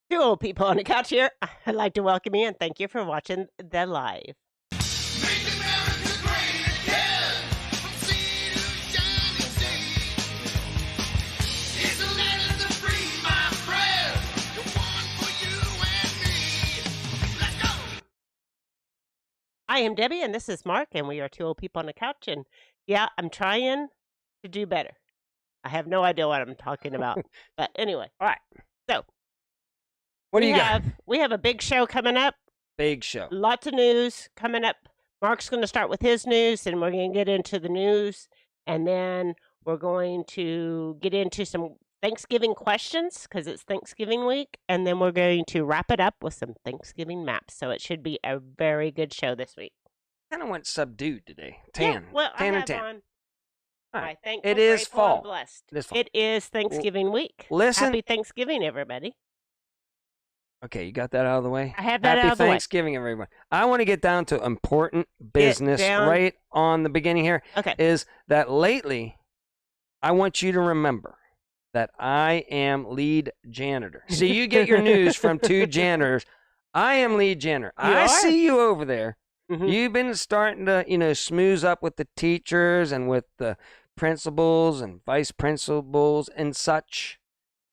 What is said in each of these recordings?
Two old people on the couch here. I'd like to welcome you and thank you for watching the live. Make America great again, from sea to shining sea. Here's a land of the free, my friend, the one for you and me. Let's go. I am Debbie and this is Mark, and we are two old people on the couch. And yeah, I'm trying to do better. I have no idea what I'm talking about. But anyway, all right. So, What do you got? we have a big show coming up. Big show. Lots of news coming up. Mark's going to start with his news, and we're going to get into the news. And then we're going to get into some Thanksgiving questions because it's Thanksgiving week. And then we're going to wrap it up with some Thanksgiving maps. So it should be a very good show this week. Kind of went subdued today. Tan. Yeah, well, tan I and have tan. on All my right. thankful, It is grateful, and fall. blessed. It is fall. It is Thanksgiving week. Listen. Happy Thanksgiving, everybody. Okay, you got that out of the way? I have that Happy out of the way. Thanksgiving, everyone. I want to get down to important business down. right on the beginning here. Okay. Is that lately, I want you to remember that I am lead janitor. So you get your news from two janitors. I am lead janitor. You I are? see you over there. Mhm. You've been starting to, smooth up with the teachers and with the principals and vice principals and such.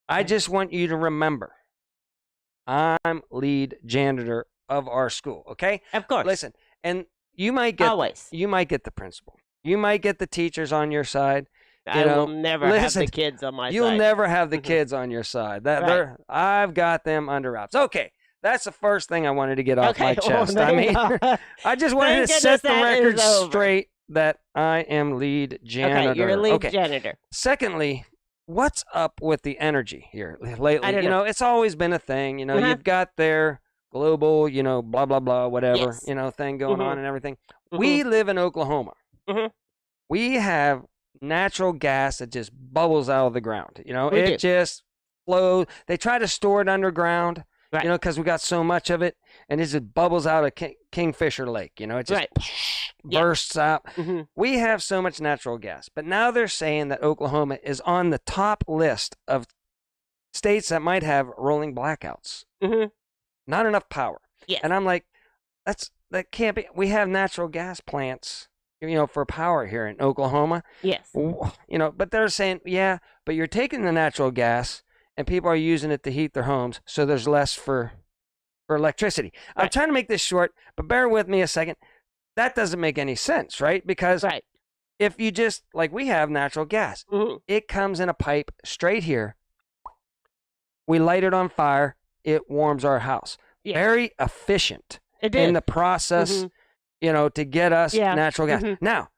I just want you to remember, I'm lead janitor of our school, okay? Of course. Listen, and you might get Always. you might get the principal. You might get the teachers on your side. I will never have listen, the kids on my You'll side. never have the Mhm. kids on your side. Right. I've got them under wraps. Okay. That's the first thing I wanted to get off my Okay, well, chest. I thank mean, God. I just wanted Thank to goodness set the that record is over. straight that I am lead janitor. Okay, you're a lead Okay. janitor. Secondly, what's up with the energy here lately? I don't know. It's always been a thing. Uh-huh. You've got their global, blah, blah, blah, whatever, Yes. thing going Mhm. on and everything. We live in Oklahoma. Mhm. We have natural gas that just bubbles out of the ground. We it do. just flows. They try to store it underground, Right. because we got so much of it, and it just bubbles out of Kingfisher Lake. It just Right. Yeah. bursts out. Mhm. We have so much natural gas, but now they're saying that Oklahoma is on the top list of states that might have rolling blackouts. Mhm. Not enough power. Yes. And I'm like, that can't be. We have natural gas plants, for power here in Oklahoma. Yes. But they're saying, yeah, but you're taking the natural gas and people are using it to heat their homes, so there's less for electricity. I'm Right. trying to make this short, but bear with me a second. That doesn't make any sense, right? Because Right. if you just, like we have natural gas, Mhm. it comes in a pipe straight here. We light it on fire. It warms our house. Yes. Very efficient It did. in the process, to get us Yeah. natural gas. Mhm. Now,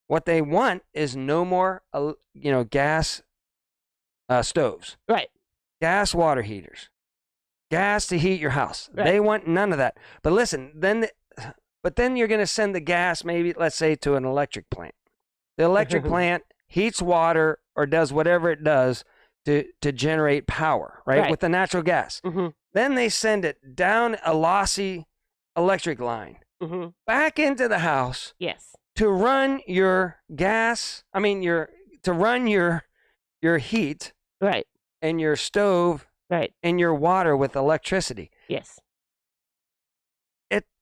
what they want is no more, gas stoves, Right. gas water heaters, gas to heat your house. Right. They want none of that. But listen, then you're going to send the gas, maybe, let's say, to an electric plant. The electric plant heats water or does whatever it does to generate power, right? With the natural gas. Mhm. Then they send it down a lossy electric line Mhm. back into the house Yes. to run your gas. To run your heat Right. and your stove Right. and your water with electricity. Yes.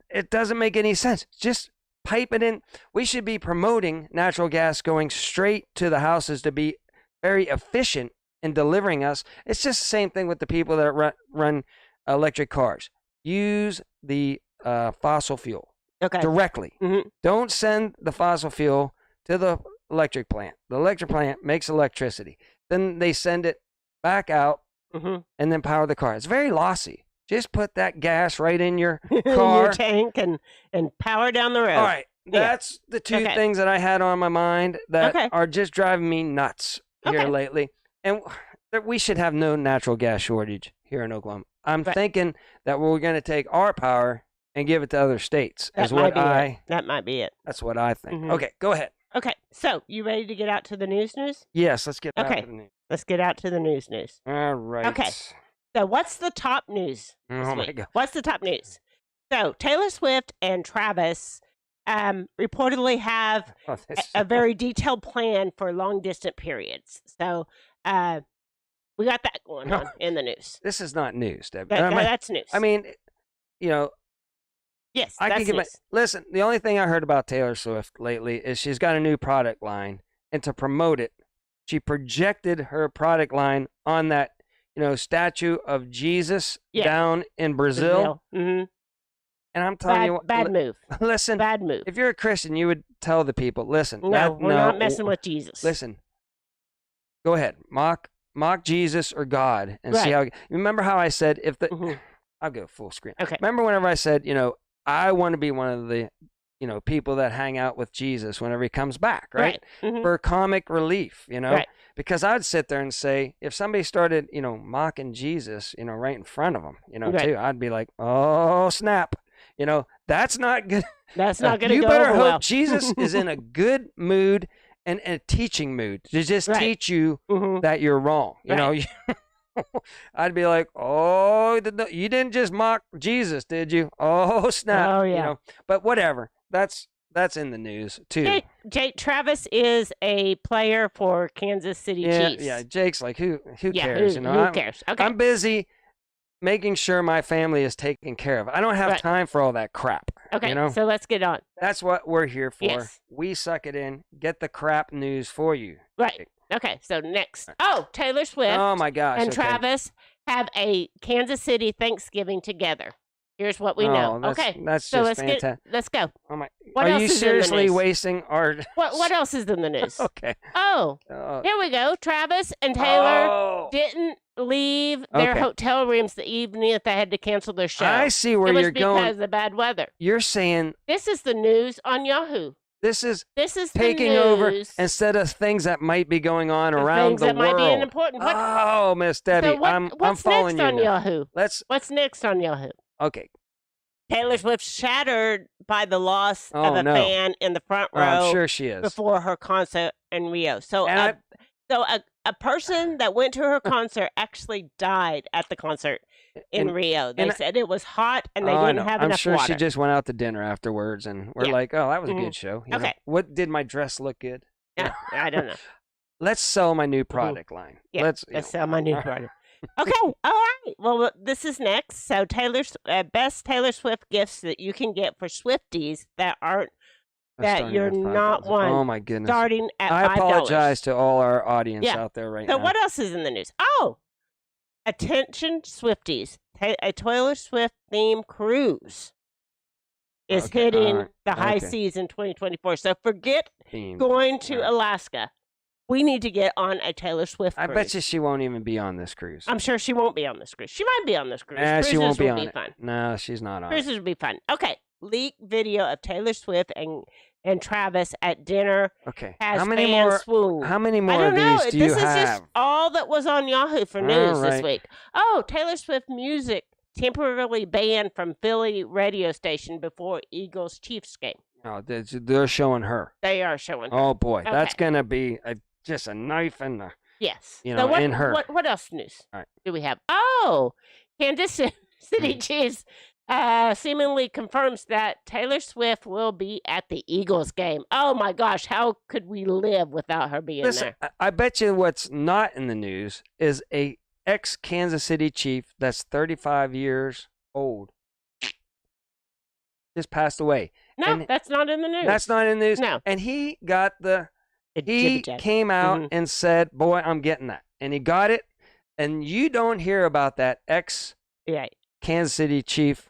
It doesn't make any sense. Just pipe it in. We should be promoting natural gas going straight to the houses to be very efficient in delivering us. It's just the same thing with the people that run electric cars. Use the fossil fuel Okay. directly. Mhm. Don't send the fossil fuel to the electric plant. The electric plant makes electricity. Then they send it back out Mhm. and then power the car. It's very lossy. Just put that gas right in your In car. your tank and power down the road. All right. Yeah. That's the two Okay. things that I had on my mind that Okay. are just driving me nuts here Okay. lately. And that we should have no natural gas shortage here in Oklahoma. I'm Right. thinking that we're going to take our power and give it to other states. That Is might what be I it. That might be it. That's what I think. Mhm. Okay, go ahead. Okay. So, you ready to get out to the news? Yes, let's get back Okay. to the news. Let's get out to the news. All right. Okay. So, what's the top news this Oh my week? God. What's the top news? So, Taylor Swift and Travis reportedly have Oh, this- a very detailed plan for long distance periods. So, We got that going No. on in the news. This is not news, Debbie. That's news. I mean, you know, yes, I that's can give news. listen. The only thing I heard about Taylor Swift lately is she's got a new product line, and to promote it, she projected her product line on that statue of Jesus down in Brazil. Mm-hmm. And I'm telling you, bad move. Listen, Bad move. if you're a Christian, you would tell the people, listen. No, we're not messing with Jesus. Listen, go ahead, mock Jesus or God, and see how. Remember how I said if the. Mm-hmm. I'll go full screen. Okay. Remember whenever I said, I want to be one of the, people that hang out with Jesus whenever he comes back, right? Mm-hmm. For comic relief, Right. Because I'd sit there and say, if somebody started, mocking Jesus, right in front of them, too, I'd be like, oh, snap. That's not good. That's not going to You go better over hope well. Jesus is in a good mood and a teaching mood to just teach you Mm-hmm. that you're wrong. I'd be like, oh, you didn't just mock Jesus, did you? Oh, snap. Oh, yeah. But whatever. That's in the news, too. Jake Travis is a player for Kansas City Chiefs. Yeah, Jake's like, who Yeah, cares? who cares? Okay. I'm busy making sure my family is taken care of. I don't have time for all that crap. Okay, so let's get on. That's what we're here for. Yes. We suck it in, get the crap news for you. Right. Okay, so next. Oh, Taylor Swift Oh, my gosh. and okay. Travis have a Kansas City Thanksgiving together. Here's what we know. Okay. That's so just fantastic. Let's go. Oh my! What Are else you is in the seriously news? wasting our? What else is in the news? Okay. Oh, here we go. Travis and Taylor didn't leave their hotel rooms the evening that they had to cancel their show. I see where you're It was because of the bad weather. You're saying This is the news on Yahoo. this is taking taking over instead of things that might be going on around things the that world. might be important. Oh, Miss Debbie, So I'm what's following next you on now. Yahoo? What's next on Yahoo? Okay. Taylor Swift shattered by the loss of a fan in the front row. I'm sure she is. Before her concert in Rio. So a person that went to her concert actually died at the concert in Rio. They said it was hot and they didn't have enough water. I'm sure water. she just went out to dinner afterwards, and we're like, oh, that was a good show. You know? What did my dress look good? Yeah, I don't know. Let's sell my new product line. Yeah, let's sell my new product. Okay, all right. Well, this is next. So best Taylor Swift gifts that you can get for Swifties that aren't you're not one. Oh my goodness! Starting at $5. I apologize to all our audience out there right now. So what else is in the news? Oh, attention Swifties! A Taylor Swift themed cruise is hitting the high seas in 2024. So forget going to Alaska. We need to get on a Taylor Swift cruise. I bet you she won't even be on this cruise. I'm sure she won't be on this cruise. She might be on this cruise. She won't be on it. Fun. No, she's not on Cruises would be fun. Okay. Leaked video of Taylor Swift and Travis at dinner. Okay. Has How many fans more? swoon. How many more I don't of know. these do you This have? is just all that was on Yahoo for news this right. week. Oh, Taylor Swift music temporarily banned from Philly radio station before Eagles Chiefs game. No, they're showing her. They are showing her. Oh boy, Okay. that's gonna be just a knife in the. Yes. So in her. What else news All right. do we have? Oh, Kansas City Chiefs seemingly confirms that Taylor Swift will be at the Eagles game. Oh my gosh, how could we live without her being Listen, there? I bet you what's not in the news is a ex-Kansas City Chief that's 35 years old. Just passed away. No, that's not in the news. That's not in the news. No. And he got he jibby-jab. came out and said, boy, I'm getting that. And he got it. And you don't hear about that ex-Kansas City Chief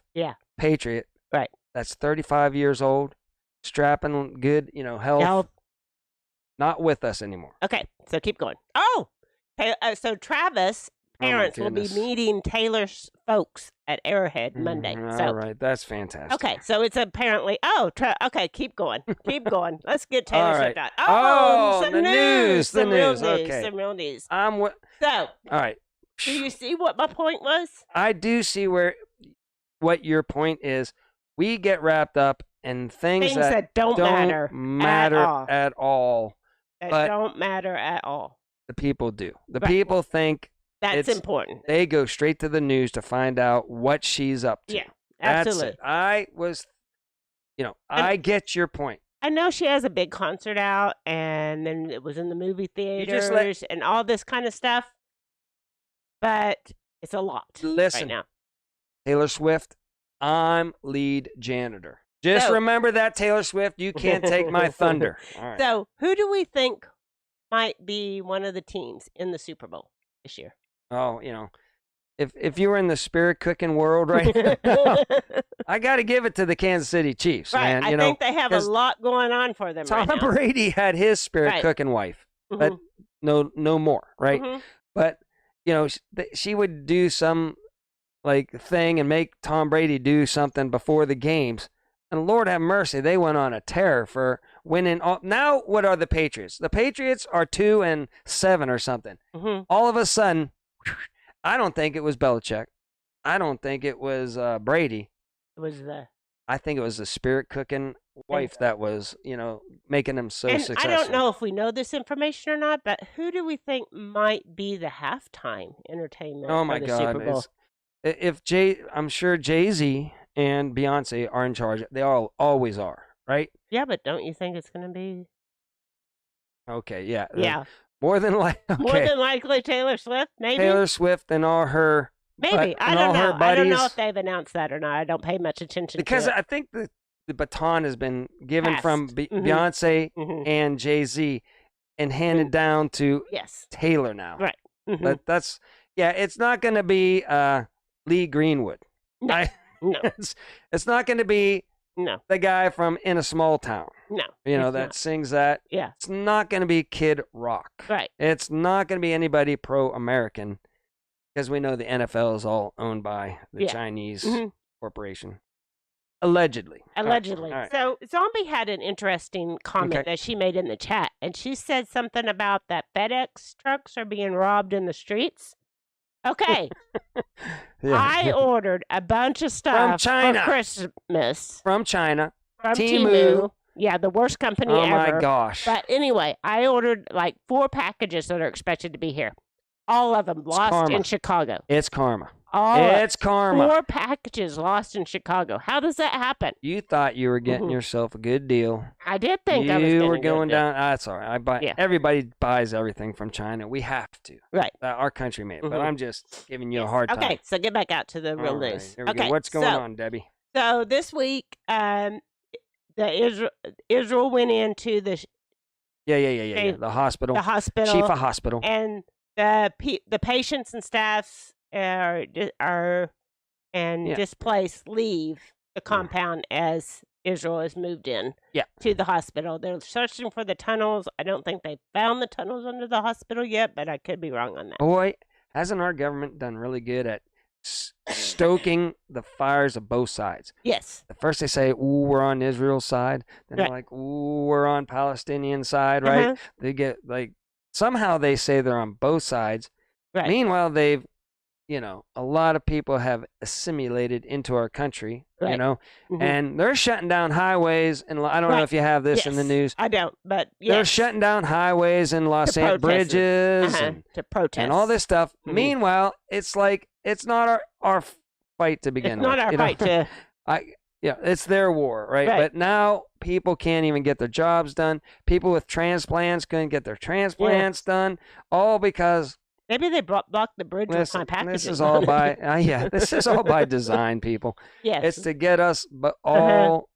Patriot. Right. That's 35 years old, strapping good, health. Not with us anymore. Okay, so keep going. Oh, so Travis' parents will be goodness. meeting Taylor's folks at Arrowhead Monday. So All right, that's fantastic. okay, so it's apparently okay. Keep going, keep going. Let's get Taylor All Swift right. out. Oh, some the news, some real news, okay. some real news. So, So, all right. do you see what my point was? I do see what your point is. We get wrapped up in things that don't matter at all. But don't matter at all. The people do. The Right. people think That's important. they go straight to the news to find out what she's up to. Yeah, That's absolutely. it. I get your point. I know she has a big concert out, and then it was in the movie just theaters and all this kind of stuff. but it's a lot right Listen, now. Taylor Swift, I'm lead janitor. Just So- remember that, Taylor Swift. You can't take my thunder. All right. So, who do we think might be one of the teams in the Super Bowl this year? Oh, if you were in the spirit cooking world right now, I got to give it to the Kansas City Chiefs, Right, man. I think they have a 'cause lot going on for them Tom right now. Brady had his spirit Right. cooking wife, but Mhm, no more, right? mhm. But she would do some like thing and make Tom Brady do something before the games. And Lord have mercy, they went on a tear for winning. Now, what are the Patriots? The Patriots are 2-7 or something. Mhm. All of a sudden, I don't think it was Belichick. I don't think it was Brady. It was the I think it was the spirit cooking wife that was, making them so and successful. I don't know if we know this information or not, but who do we think might be the halftime entertainment Oh for my the God! Super Bowl? I'm sure Jay-Z and Beyonce are in charge. They all always are, right? Yeah, but don't you think it's going to be Okay, yeah. yeah More than likely, more than likely Taylor Swift? Maybe, Taylor Swift and all her maybe. I and don't all her know. I don't know buddies. if they've announced that or not. I don't pay much attention Because to it. I think the baton has been given from Passed. Mhm. Beyonce Mhm. and Jay-Z and handed down to Yes, Taylor now. right. Mhm. But it's not going to be Lee Greenwood. No. No, It's not going to be no, the guy from In a Small Town, no. that it's not. sings that. Yeah, It's not going to be Kid Rock. right. It's not going to be anybody pro-American because we know the NFL is all owned by the Yeah. Chinese Mhm. corporation. Allegedly. Allegedly. All right. So Zombie had an interesting comment Okay. that she made in the chat, and she said something about that FedEx trucks are being robbed in the streets. Okay, Yeah. I ordered a bunch of stuff China. for Christmas From China. from Temu. Temu. Yeah, the worst company Oh ever. my gosh. But anyway, I ordered like 4 packages that are expected to be here. All of them lost karma. in Chicago. It's karma. All It's karma. 4 packages lost in Chicago. How does that happen? You thought you were getting Mhm. yourself a good deal. I did think I was You gonna were get going it. down. That's all right. Yeah. Everybody buys everything from China. We have to. Right. Our country made. But Mhm. I'm just giving you a hard time. Okay, so get back out to the real All right, news. here we go. Okay, What's going so, on, Debbie? So this week, Israel went into the Yeah. The hospital. hospital, Chief of hospital. and the patients and staffs are Yeah. displaced leave the compound as Israel is moved in Yeah. to the hospital. They're searching for the tunnels. I don't think they found the tunnels under the hospital yet, but I could be wrong on that. Boy, hasn't our government done really good at stoking the fires of both sides? Yes. At first they say, ooh, we're on Israel's side. Then Right. they're like, ooh, we're on Palestinian side, right? Uh-huh. They get somehow they say they're on both sides. Right. Meanwhile, they've, a lot of people have assimilated into our country, Right. Mhm. and they're shutting down highways. And I don't know Right. if you have this in the Yes. news. I don't, but They're yes. shutting down highways in Los To Angeles, protest it. bridges, To protest. and all this stuff. Mhm. Meanwhile, it's like it's not our fight to begin It's not with. our fight to. It's their war, right? Right. But now people can't even get their jobs done. People with transplants couldn't get their transplants done, all because Maybe they blocked the bridge with my packages. this is all by this is all by design, people. Yes. It's to get us all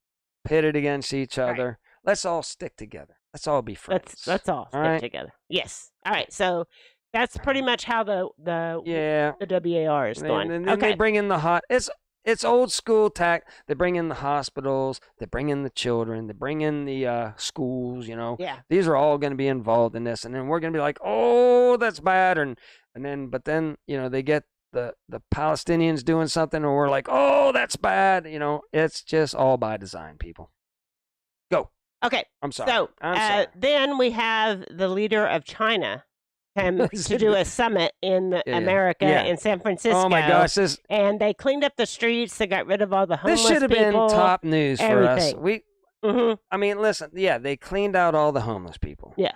pitted against each other. Let's all stick together. Let's all be friends. Let's all stick right? together. Yes. All right. So that's pretty much how the Yeah. WAR is going. And then they bring in the it's old school tack. They bring in the hospitals. They bring in the children. They bring in the schools. Yeah. These are all going to be involved in this, and then we're going to be like, oh, that's bad, but then they get the Palestinians doing something, and we're like, oh, that's bad. It's just all by design, people. Go. Okay. I'm sorry. So I'm sorry. then we have the leader of China come to do a summit in America Yeah. in San Francisco. Oh my gosh, And they cleaned up the streets. They got rid of all the homeless this should have been people. top news for us. everything. Mhm. I mean, listen, they cleaned out all the homeless people. Yeah.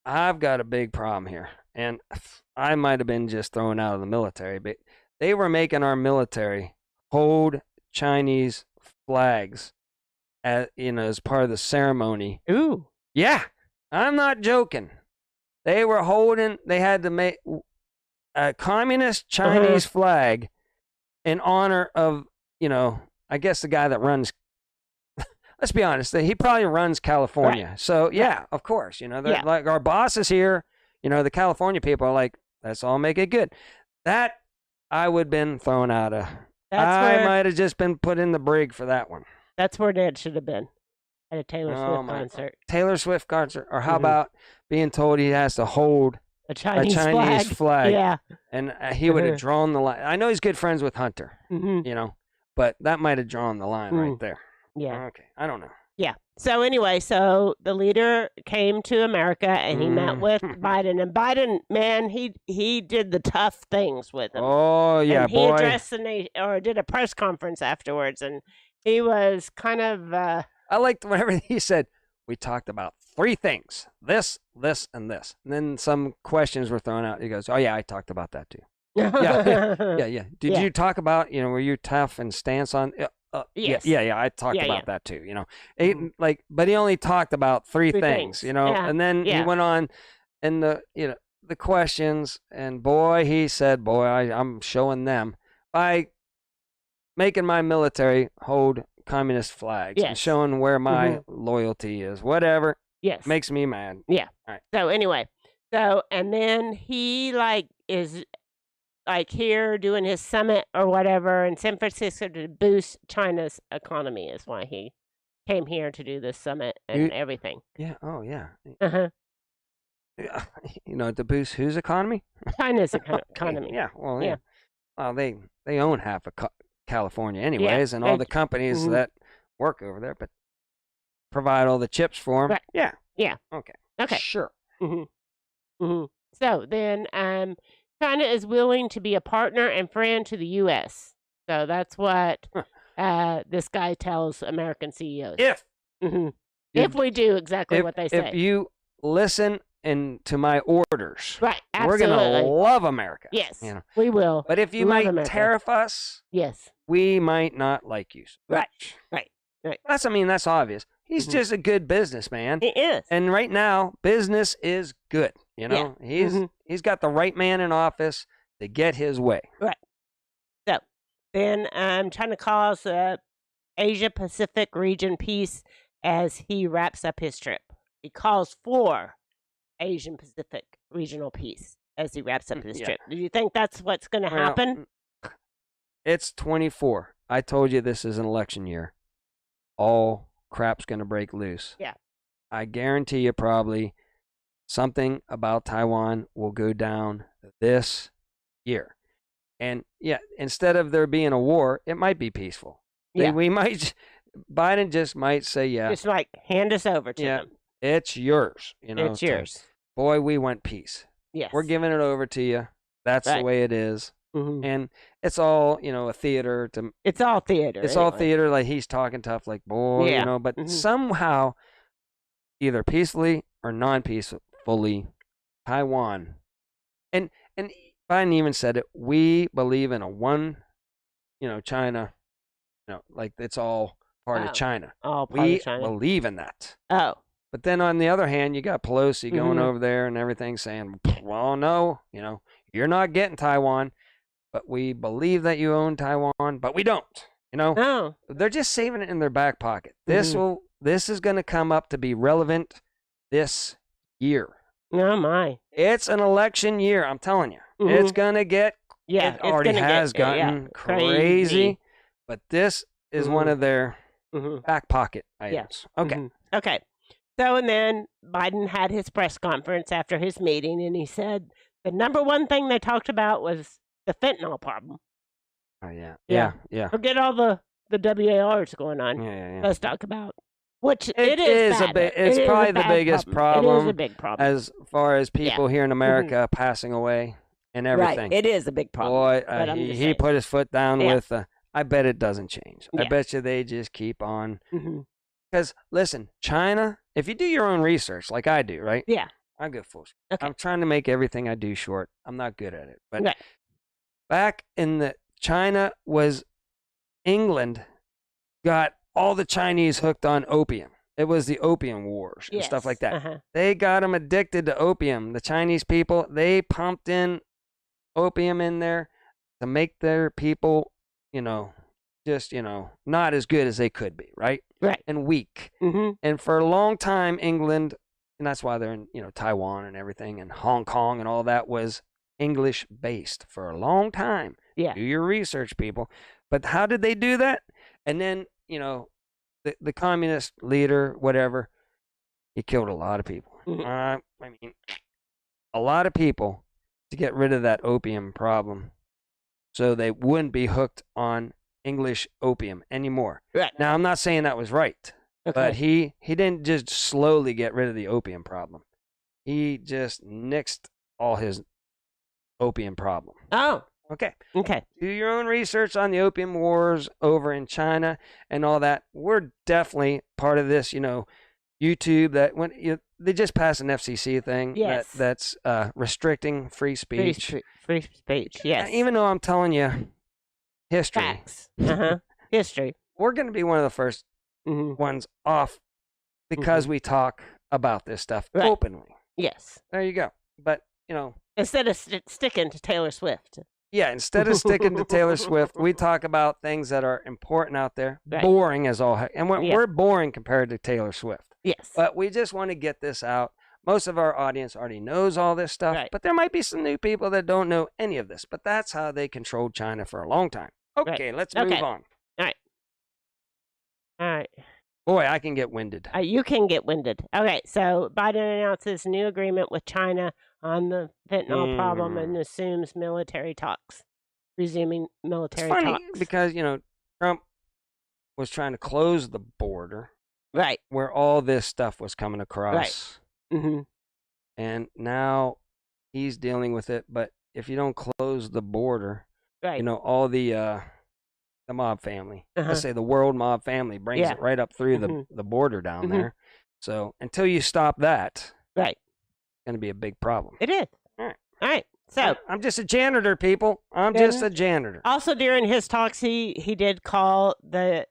I've got a big problem here, and I might have been just thrown out of the military, but they were making our military hold Chinese flags as part of the ceremony. Ooh. Yeah, I'm not joking. They were holding. They had to make. a communist Chinese flag in honor of, I guess the guy that runs. Let's be honest, he probably runs California. Right. So yeah, of course, like our boss is here. The California people are like, let's all make it good. That I would have been thrown out of. I might have just been put in the brig for that one. That's where Dad should have been at a Taylor Swift concert. Taylor Swift concert, or how about being told he has to hold a Chinese flag? Yeah, and he would have drawn the line. I know he's good friends with Hunter, but that might have drawn the line right there. Yeah. Okay, I don't know. Yeah. So anyway, the leader came to America and he met with Biden. And Biden, man, he did the tough things with him. Oh yeah, and he addressed the nation, or did a press conference afterwards, and he was kind of. I liked whenever he said, "We talked about 3 things: this, this, and this." And then some questions were thrown out. He goes, "Oh yeah, I talked about that too." yeah. Did you talk about were you tough and stance on? Yes. Yeah. I talked about that too. But he only talked about 3 things. And then he went on, and the questions, and boy, he said, I'm showing them by making my military hold communist flags and showing where my loyalty is. Whatever. Yes. Makes me mad. Yeah. All right. So anyway, and then he is. Here doing his summit or whatever in San Francisco to boost China's economy is why he came here to do this summit and everything. Yeah. Oh, yeah. Uh-huh. To boost whose economy? China's economy. Yeah. Well, yeah. Well, they own half of California anyways, and all the companies that work over there, but provide all the chips for them. Right. Yeah. Yeah. Okay. Sure. So then, China is willing to be a partner and friend to the U.S. So that's what this guy tells American CEOs. If we do exactly what they say. If you listen to my orders, right, we're going to love America. Yes, we will. But if you might tariff us, we might not like you so much. Right. That's obvious. He's just a good businessman. He is. And right now, business is good. He's got the right man in office to get his way. Right. So then China calls Asia Pacific region peace as he wraps up his trip. He calls for Asian Pacific regional peace as he wraps up his trip. Do you think that's what's going to happen? It's 24. I told you this is an election year. All crap's going to break loose. Yeah. I guarantee you probably something about Taiwan will go down this year. And instead of there being a war, it might be peaceful. Yeah. Biden just might say, just hand us over to them. It's yours. It's yours. Boy, we want peace. Yes. We're giving it over to you. That's the way it is. And it's all, a theater. It's all theater. It's all theater. Like he's talking tough, like, boy, but somehow, either peacefully or non-peacefully, Taiwan. And Biden even said it, we believe in a one, China, like it's all part of China. All part of China. We believe in that. Oh. But then on the other hand, you got Pelosi going over there and everything saying, well, no, you're not getting Taiwan, but we believe that you own Taiwan, but we don't, No. They're just saving it in their back pocket. This is going to come up to be relevant this year. Oh, my. It's an election year, I'm telling you. It's going to get, it already has gotten crazy, but this is one of their back pocket items. Okay. Okay. So, and then Biden had his press conference after his meeting, and he said the number one thing they talked about was the fentanyl problem. Oh, yeah. Forget all the WARs going on. Yeah. Let's talk about, which it is bad. It's probably the biggest problem. It is a big problem. As far as people here in America passing away and everything. Right. It is a big problem. Boy, he put his foot down with, I bet it doesn't change. I bet you they just keep on. Because, listen, China, if you do your own research, like I do, right? Yeah. I go full. Okay. I'm trying to make everything I do short. I'm not good at it. But back in China was England got all the Chinese hooked on opium. It was the opium wars and stuff like that. They got them addicted to opium. The Chinese people, they pumped in opium in there to make their people, just, not as good as they could be, right? Right. And weak. Mm-hmm. And for a long time, England, and that's why they're in, Taiwan and everything, and Hong Kong and all that was English based for a long time. Yeah. Do your research, people. But how did they do that? And then, the communist leader, whatever, he killed a lot of people. Mhm. A lot of people to get rid of that opium problem so they wouldn't be hooked on English opium anymore. Right. Now, I'm not saying that was right, but he didn't just slowly get rid of the opium problem. He just nixed all his opium problem. Oh. Okay. Okay. Do your own research on the opium wars over in China and all that. We're definitely part of this, YouTube that when they just passed an FCC thing Yes. that's restricting free speech. Free speech. Yes. Even though I'm telling you history, Facts. History. we're going to be one of the first Mm-hmm. ones off because we talk about this stuff Right. openly. Yes. There you go. But, Instead of sticking to Taylor Swift. yeah, instead of sticking to Taylor Swift, we talk about things that are important out there. Right. Boring as all heck. And Yeah. we're boring compared to Taylor Swift. Yes. But we just want to get this out. Most of our audience already knows all this stuff, Right. but there might be some new people that don't know any of this. But that's how they controlled China for a long time. Okay, let's move on. All right. Boy, I can get winded. You can get winded. Okay, so Biden announces new agreement with China on the fentanyl problem and assumes military talks, resuming military It's funny talks. because, Trump was trying to close the border Right. where all this stuff was coming across. Mm-hmm. And now he's dealing with it. But if you don't close the border, Right. all the mob family, Uh-huh. let's say the world mob family brings Yeah. it right up through Mhm. the border down Mhm. there. So until you stop that, Right. it's going to be a big problem. It is. All right. All right. So I'm just a janitor, people. I'm Then- just a janitor. also during his talks, he did call the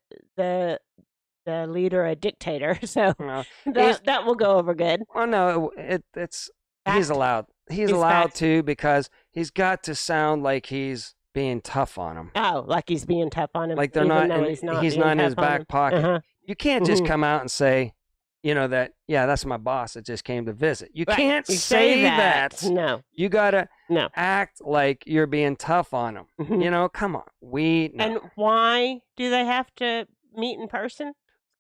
leader a dictator. So Well, he's- that will go over good. well, no, it's he's Fact. allowed. He's It's allowed fact. to because he's got to sound like he's being tough on him. Oh, like he's being tough on him. Like they're even not. though in, he's not. he's being not in his tough on back him. pocket. Uh-huh. You can't just Mhm. come out and say, that. Yeah, that's my boss that just came to visit. You Right. can't You say that. No. You gotta No. act like you're being tough on him. Mhm. Come on. We know. And why do they have to meet in person?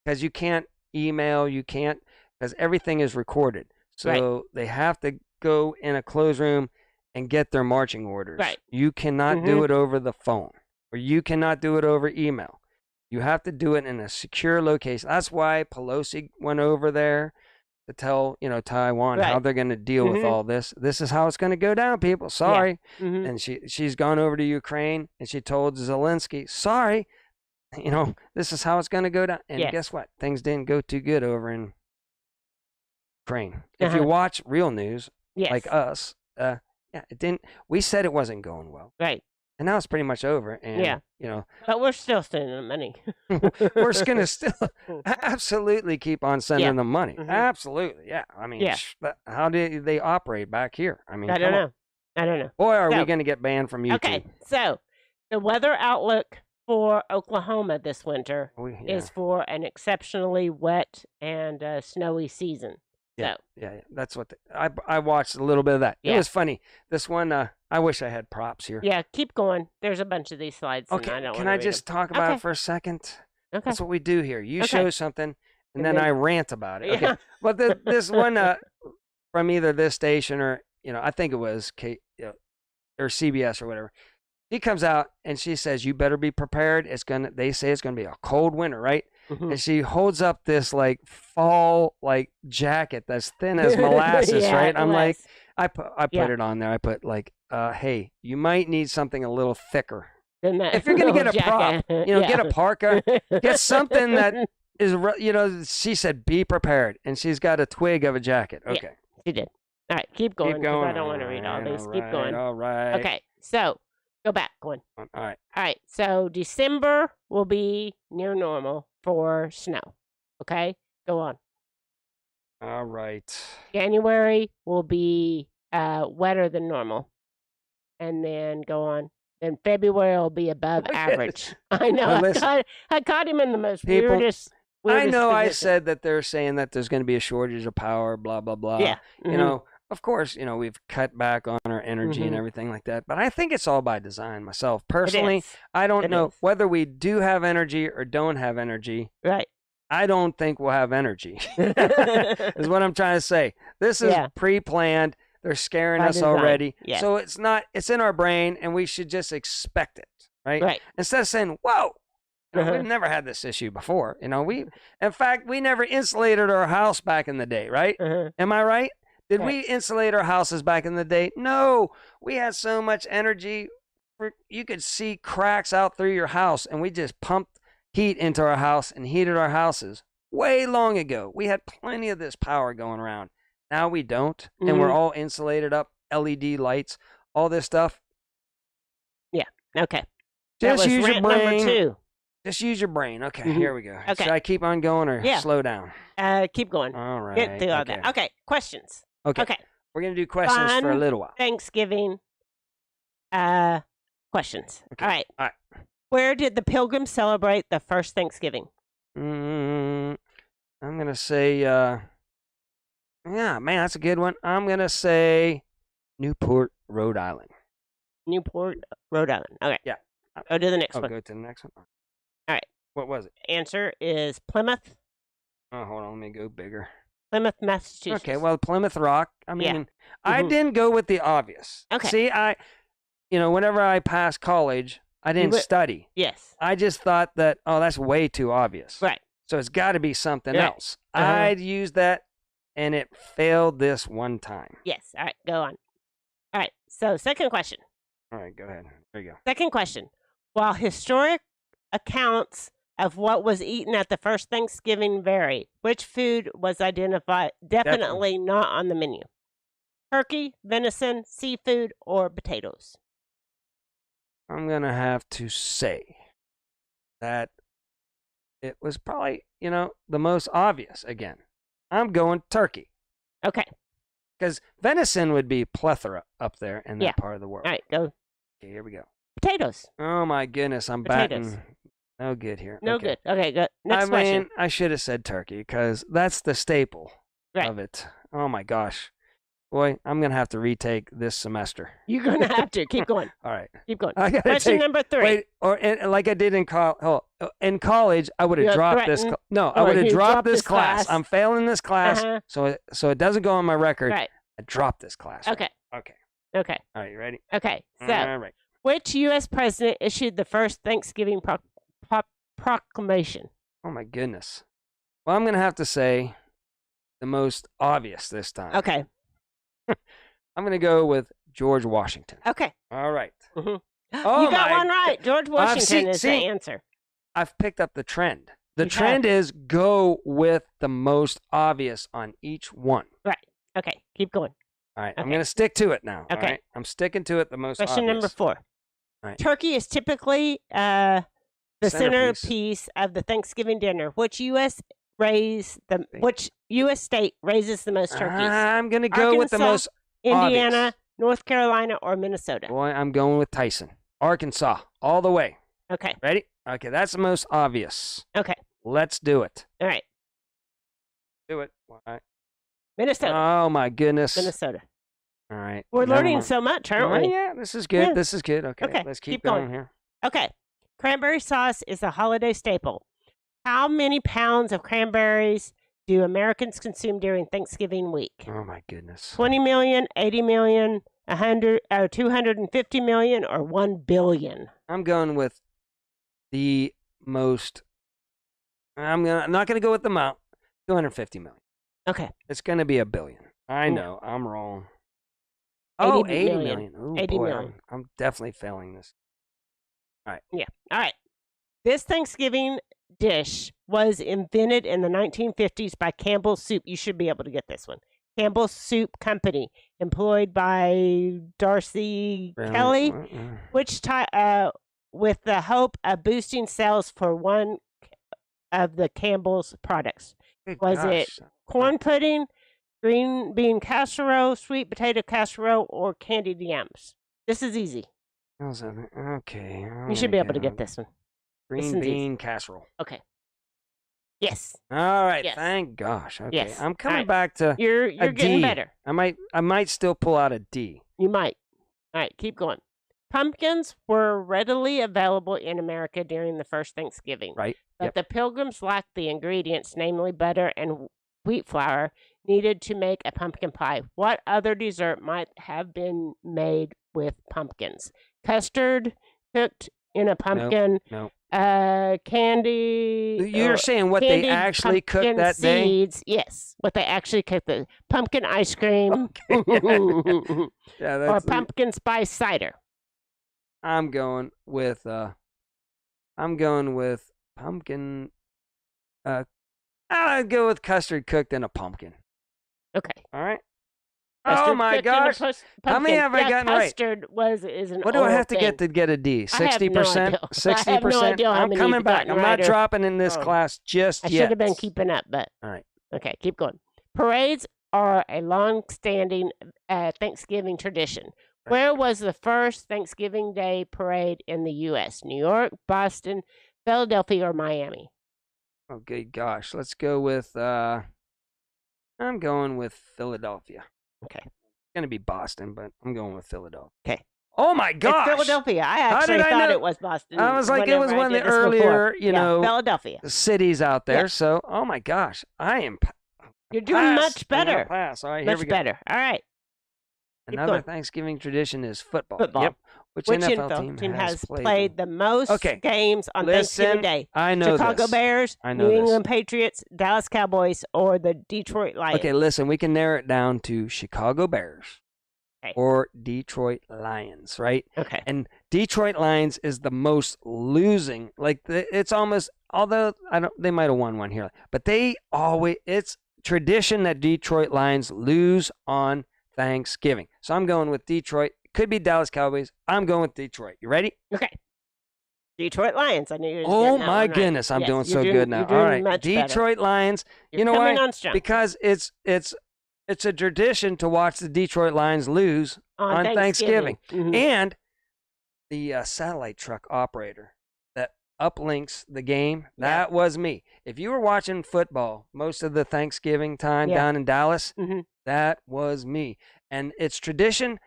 Because you can't email, because everything is recorded. So they have to go in a closed room and get their marching orders. Right. You cannot do it over the phone, or you cannot do it over email. You have to do it in a secure location. That's why Pelosi went over there to tell, Taiwan how Right. they're going to deal with all this. This is how it's going to go down, people. Sorry. Mhm. And she's gone over to Ukraine and she told Zelensky, sorry, this is how it's going to go down. And Yes. guess what? Things didn't go too good over in Ukraine. If you Uh-huh. watch real news Yes. like us, it didn't. We said it wasn't going well, Right. and now it's pretty much over. And Yeah. you know, But we're still sending them money. we're just gonna still absolutely keep on sending Yeah. them money. Mhm. Absolutely, yeah. I mean, Yeah. how do they operate back here? I mean, I don't come on. know. I don't know. Boy, are we So- gonna get banned from YouTube? Okay, so the weather outlook for Oklahoma this winter Yeah. is for an exceptionally wet and snowy season. Yeah, So, yeah, that's what I watched a little bit of that. It Yeah. was funny. This one, I wish I had props here. yeah, keep going. There's a bunch of these slides. And Okay, I don't can wanna I read just talk about Okay. it for a second? them. Okay. That's what we do here. You Okay. show something, and And then then- I rant about it. Okay, Yeah. but this one from either this station or I think it was or CBS or whatever. She comes out and she says, "You better be prepared. They say it's gonna be a cold winter, right?" Mhm. And she holds up this like fall jacket that's thin as molasses, Yeah, right? I'm like, less. I put Yeah. it on there. I put hey, you might need something a little thicker. Than that If you're gonna get little a prop, jacket. get a parka, get something that Yeah. is. She said, "Be prepared," and she's got a twig of a jacket. Yeah. Okay, She did. All right, keep going. 'Cause going. I don't want to read all these. Keep right, going. All right. Okay, so go back one. All right. All right, so December will be near normal for snow. Okay, go on. All right. January will be wetter than normal. and then go on. Then February will be above Look at average. this. I know. Well, I listen, caught him in the most people, weirdest I know I position. said that they're saying that there's going to be a shortage of power, blah, blah, blah. Yeah. You know, of course, you know, we've cut back on our energy and everything like that. But I think it's all by design myself. Personally, I don't know whether we do have energy or don't have energy. Right. I don't think we'll have energy, is what I'm trying to say. This is pre-planned. They're scaring By us design. already. Yes. So it's in our brain, and we should just expect it, right? Right. Instead of saying, whoa, you know, we've never had this issue before. You know, in fact, we never insulated our house back in the day, right? Am I right? Did we insulate our houses back in the day? No. We had so much energy, you could see cracks out through your house, and we just pumped heat into our house and heated our houses way long ago. We had plenty of this power going around. Now we don't, and we're all insulated up, LED lights, all this stuff. Yeah. Okay. Just use your brain. Number 2. Just use your brain. Okay, here we go. Okay. Should I keep on going or slow down? Keep going. All right. Get through all that. Okay. Questions. Okay. We're going to do questions for a little while. Thanksgiving questions. Okay. All right. All right. Where did the Pilgrims celebrate the first Thanksgiving? I'm going to say, yeah, man, that's a good one. I'm going to say Newport, Rhode Island. Newport, Rhode Island. Okay. Yeah. Go to the next one. Go to the next one. All right. What was it? Answer is Plymouth. Oh, hold on. Let me go bigger. Plymouth, Massachusetts. Okay, well, Plymouth Rock. I mean, I didn't go with the obvious. Okay. See, whenever I passed college, I didn't study. Yes. I just thought that, that's way too obvious. Right. So it's got to be something else. I'd used that, and it failed this one time. Yes. All right, go on. All right, so second question. All right, go ahead. There you go. Second question. While historic accounts of what was eaten at the first Thanksgiving vary, which food was identified definitely not on the menu? Turkey, venison, seafood, or potatoes? I'm going to have to say that it was probably, the most obvious again. I'm going turkey. Okay. Because venison would be plethora up there in that part of the world. All right, go. Okay, here we go. Potatoes. Oh, my goodness. I'm batting no good here. No good. Okay, good. Next question. I should have said turkey because that's the staple of it. Oh, my gosh. Boy, I'm going to have to retake this semester. You're going to have to. Keep going. All right. Keep going. Question number 3. Wait, like I did in college. In college, I would have dropped this. I would have dropped this class. I'm failing this class, so it doesn't go on my record. Right. I dropped this class. Okay. Okay. Okay. All right, you ready? Okay. So, all right. Which U.S. president issued the first Thanksgiving proclamation? Oh, my goodness. Well, I'm going to have to say the most obvious this time. Okay. I'm going to go with George Washington. Okay. All right. Oh, you got one right. George Washington is the answer. I've picked up the trend. The trend is go with the most obvious on each one. Right. Okay. Keep going. All right. I'm going to stick to it now. Okay. All right? I'm sticking to it the most Question obvious. number 4. All right. Turkey is typically the centerpiece of the Thanksgiving dinner. Which U.S. state raises the most turkeys? I'm going to go with the most Indiana, obvious. North Carolina, or Minnesota? Boy, I'm going with Tyson. Arkansas, all the way. Okay. Ready? Okay, that's the most obvious. Okay. Let's do it. All right. Do it. All right. Minnesota. Oh, my goodness. Minnesota. All right. We're learning so much, aren't we? Yeah, this is good. Yeah. This is good. Okay, let's keep going here. Okay. Cranberry sauce is a holiday staple. How many pounds of cranberries do Americans consume during Thanksgiving week? Oh, my goodness. 20 million, 80 million, 250 million, or 1 billion? I'm going with the most. I'm not going to go with the amount. 250 million. Okay. It's going to be a billion. I know. I'm wrong. 80 80 million. million. Oh, 80 boy, million. I'm definitely failing this. All right. Yeah. All right. This Thanksgiving dish was invented in the 1950s by Campbell's Soup. You should be able to get this one. Campbell's Soup Company, employed by Darcy Kelly, with the hope of boosting sales for one of the Campbell's products. Was it corn pudding, green bean casserole, sweet potato casserole, or candied yams? This is easy. Okay. You should be able to get this one. Green one's easy. bean casserole. Okay. Yes. All right. Yes. Thank gosh. Okay. Yes. I'm All coming right. back to You're a getting D. better. I might still pull out a D. You might. All right, keep going. Pumpkins were readily available in America during the first Thanksgiving, Right. but Yep. the Pilgrims lacked the ingredients, namely butter and wheat flour, needed to make a pumpkin pie. What other dessert might have been made with pumpkins? Custard cooked in a pumpkin, No. candy. You're saying what they candied actually cooked pumpkin that day? seeds. Yes, what they actually cooked. The pumpkin ice cream Yeah, or that's. pumpkin spice cider. I'm going with pumpkin. I'll go with custard cooked in a pumpkin. Okay. All right. Custard Oh my cooked in a gosh! How many pumpkin. have I gotten right? Custard is an What do I oral have to get thing. to get a D? I have no 60%? idea. I 60%? have no idea how I'm many coming you've back. gotten I'm not right or dropping in this wrong. class just I yet. should have been keeping up, but All right. okay, keep going. Parades are a long-standing Thanksgiving tradition. Where was the first Thanksgiving Day parade in the U.S.? New York, Boston, Philadelphia, or Miami? Okay, gosh. Let's go with. I'm going with Philadelphia. Okay. It's gonna be Boston, but I'm going with Philadelphia. Okay. Oh my gosh! It's Philadelphia. I How actually did I thought know? it was Boston. I was like, it was whenever I one of did the this before. earlier, Yeah, Philadelphia. cities out there. Yeah. So, oh my gosh, I am. You're doing pass. much I'm gonna better. Pass. All right, here Much we go. better. All right. Keep Another going. Thanksgiving tradition is football. Football. Yep. Which Which NFL team has played played the most Okay. games on Listen, Thanksgiving Day? I know Chicago this. Bears, I know New this. England Patriots, Dallas Cowboys, or the Detroit Lions? Okay, listen, we can narrow it down to Chicago Bears Okay. or Detroit Lions, right? Okay. And Detroit Lions is the most losing. Like it's almost, although they might have won one here, but it's tradition that Detroit Lions lose on Thanksgiving. So I'm going with Detroit. Could be Dallas Cowboys. I'm going with Detroit. You ready? Okay. Detroit Lions. I knew you were Oh getting that my one right. goodness, I'm Yes, doing you're so doing- good now. You're doing All right, much better. Detroit Lions. You're You know coming why? on strong. Because it's a tradition to watch the Detroit Lions lose on Thanksgiving. Mhm. And the satellite truck operator that uplinks the game, that was me. If you were watching football most of the Thanksgiving time Yeah. down in Dallas, Mhm. that was me. And it's tradition.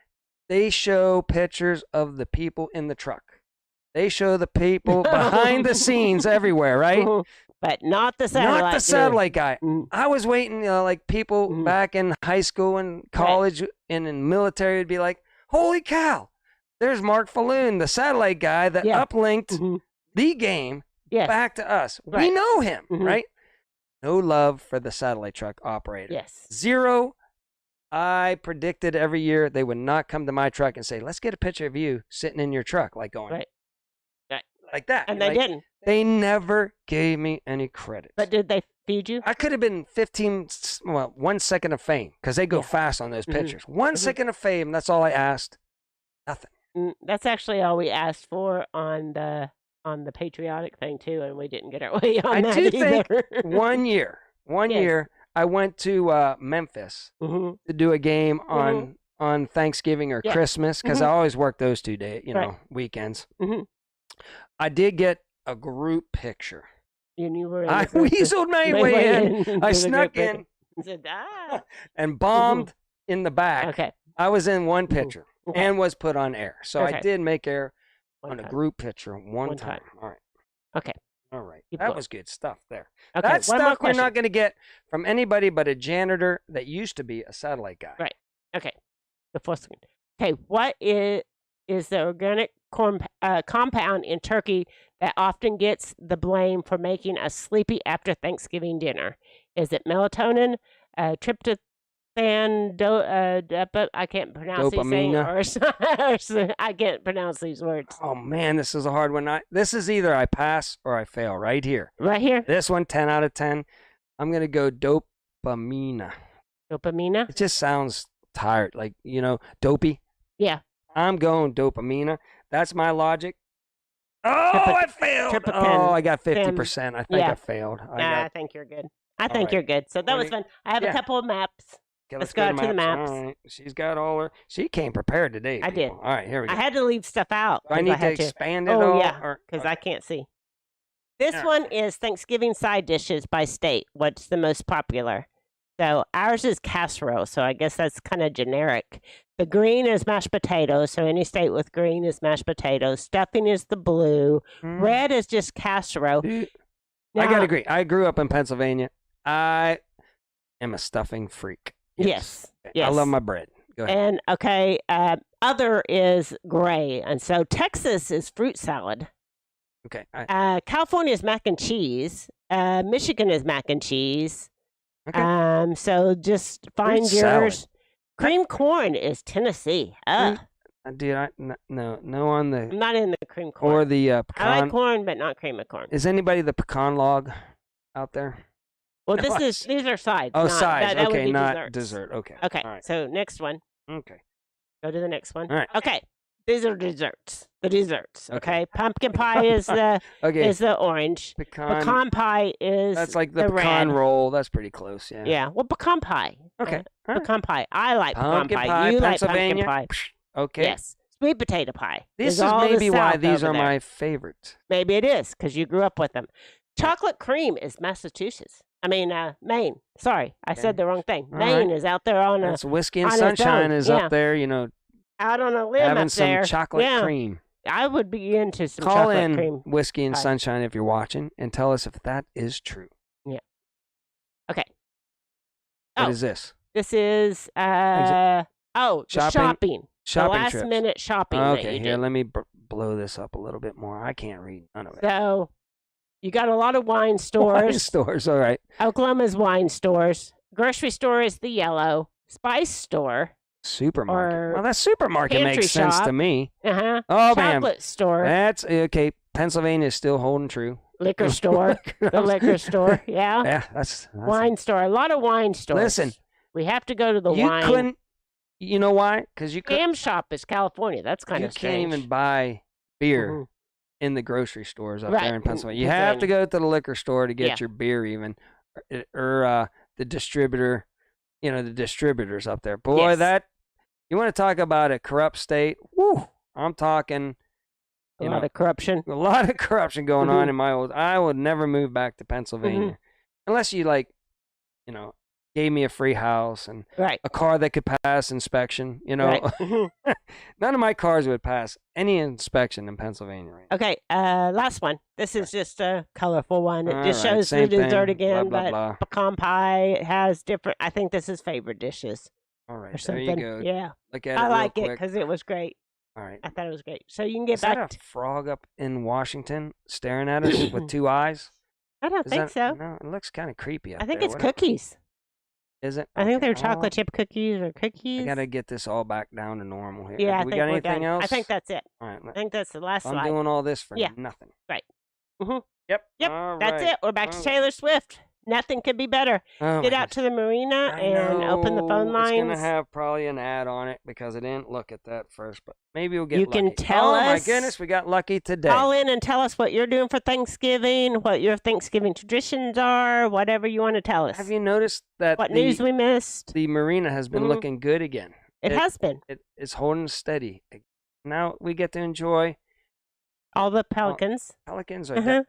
They show pictures of the people in the truck. They show the people behind the scenes everywhere, right? But not the satellite. Not the dude. satellite guy. Mhm. I was waiting, like people Mhm. back in high school and college and in military would be like, holy cow, there's Mark Falloon, the satellite guy that Yeah. uplinked Mhm. the game Yes. back to us. We Right. know him, Mhm. right? No love for the satellite truck operator. Yes. 0. I predicted every year they would not come to my truck and say, let's get a picture of you sitting in your truck, like going Right. Right. like that. And they Like, didn't. They never gave me any credit. But did they feed you? I could have been 1 second of fame because they go Yeah. fast on those Mhm. pictures. 1 Mhm. second of fame, that's all I asked. Nothing. That's actually all we asked for on the patriotic thing too, and we didn't get our way on I that do think either. one year, Yes. I went to Memphis Mhm. to do a game on Thanksgiving or Yeah. Christmas because I always work those 2 days, Right. weekends. Mhm. I did get a group picture. And you were in I the group- weaseled my my way way in. in I to the snuck group in and said, ah. and bombed in the back. Okay. I was in one picture Okay. and was put on air. So I Okay. did make air One on a time. group picture one One time. time. All right. Okay. All right. Keep That going. was good stuff there. Okay. That's one more stuff you're question. not going to get from anybody but a janitor that used to be a satellite guy. Right. Okay. The first one. Okay. What is the organic compound in turkey that often gets the blame for making us sleepy after Thanksgiving dinner? Is it melatonin, tryptophan, I can't pronounce these things, or I can't pronounce these words. Oh man, this is a hard one. This is either I pass or I fail right here. Right here, This one, 10 out of 10. I'm going to go dopamina. dopamina. It just sounds tired, like, dopey. Yeah, I'm going dopamina. That's my logic. Oh, I failed. tryptophan. Oh, I got 50%. I think Yeah. I failed. I think you're good. I think right. you're good. So that was 20 fun. I have Yeah. a couple of maps. Okay, Let's go out to the maps. All right. She's got all her. She came prepared today. I did. All right, here we go. I had to leave stuff out. Do I 'cause need to had expand it Oh, all? yeah, or- because okay. I can't see. This Yeah. one is Thanksgiving side dishes by state. What's the most popular? So ours is casserole, so I guess that's kind of generic. The green is mashed potatoes, so any state with green is mashed potatoes. Stuffing is the blue. Mm. Red is just casserole. I Now- gotta agree. I grew up in Pennsylvania. I am a stuffing freak. Yes. Yes. I love my bread. Go ahead. And okay, other is gray, and so Texas is fruit salad. Okay. California is mac and cheese. Michigan is mac and cheese. Okay. So just find Fruit salad. yours. Cream corn is Tennessee. Dude, no on the I'm not in the cream corn. or the pecan. I like corn, but not cream of corn. Is anybody the pecan log out there? Well, No, these are sides. Oh, not, sides. That would Okay, be not desserts. dessert. Okay. Okay, All right. so next one. Okay. Go to the next one. All right. Okay, these are desserts. The desserts. Okay. Okay, pumpkin pie is the Okay. is the orange. Pecan pie is That's like the pecan red. roll. That's pretty close. Yeah. Yeah, well, pecan pie. Okay. All right. Pecan pie. I like Pumpkin pecan pie, You like Pennsylvania. pumpkin pie. Okay. Yes. Sweet potato pie. This is all the maybe why South these over are there. my favorite. Maybe it is because you grew up with them. Chocolate cream is Massachusetts. I mean, Maine. Sorry, I Okay. said the wrong thing. All Maine right. is out there on That's whiskey and on its sunshine own, is yeah. up there. out on a limb Having up some there. chocolate yeah. cream. I would be into some Call chocolate in cream. whiskey and pie. sunshine if you're watching and tell us if that is true. Okay. What Oh. is this? This is the Shopping? shopping. Shopping the last trips. minute shopping that Okay, you here, did. let me blow this up a little bit more. I can't read none of it. So you got a lot of wine Wine stores. stores, all right. Oklahoma's wine stores. Grocery store is the yellow. Spice store. Supermarket. Or Well, that supermarket pantry makes sense to shop. me. Uh-huh. Oh, man. Chocolate store. That's okay. Pennsylvania is still holding true. Liquor store. The liquor store. Yeah. Yeah, that's Wine store. A lot of wine stores. Listen, We have to go to the you wine. couldn't. You know why? Because you Ham shop is California. That's kind you of can't strange. even buy beer Mhm. in the grocery stores up Right, there in in Pennsylvania. You have to Pennsylvania. go to the liquor store to get Yeah. your beer, even, or the distributor. The distributors up there. Boy, Yes. that you want to talk about a corrupt state? Woo! I'm talking. A lot of corruption. A lot of corruption going on Mhm. in my old. I would never move back to Pennsylvania Mm-hmm. unless you gave me a free house and Right. a car that could pass inspection. Right. Mhm. None of my cars would pass any inspection in Pennsylvania. Right? Okay. Last one. This is just a colorful one. It All just right, shows the same thing, dessert blah, again, blah, but blah. pecan pie it has different. I think this is favorite dishes All or right, there something. you go. Yeah. Look at I it like real it quick. because it was great. All right. I thought it was great. So you can get Is that back. a frog up in Washington staring at us with two eyes? I don't Is think that- so. No, it looks kind of creepy. I up think there. it's What cookies. Is it? I think Okay, they're well, chocolate chip cookies or cookies. I gotta get this all back down to normal here. Yeah, I Do we think got we're anything done. else? I think that's it. All right. I think that's the last I'm slide. doing all this for Yeah. nothing. Mhm. Yep. Yep, All That's right. it. We're back to Okay. Taylor Swift. Nothing could be better. Oh, Get my out to the marina I and open the phone know It's gonna lines. have probably an ad on it because I didn't look at that first, but maybe we'll get You can lucky. tell Oh my us- goodness, we got lucky today. Call in and tell us what you're doing for Thanksgiving, what your Thanksgiving traditions are, whatever you want to tell us. Have you noticed that What news we missed? the marina has been Mhm. looking good again? It has been. It's holding steady. Now we get to enjoy All the pelicans. pelicans. Are Uh-huh.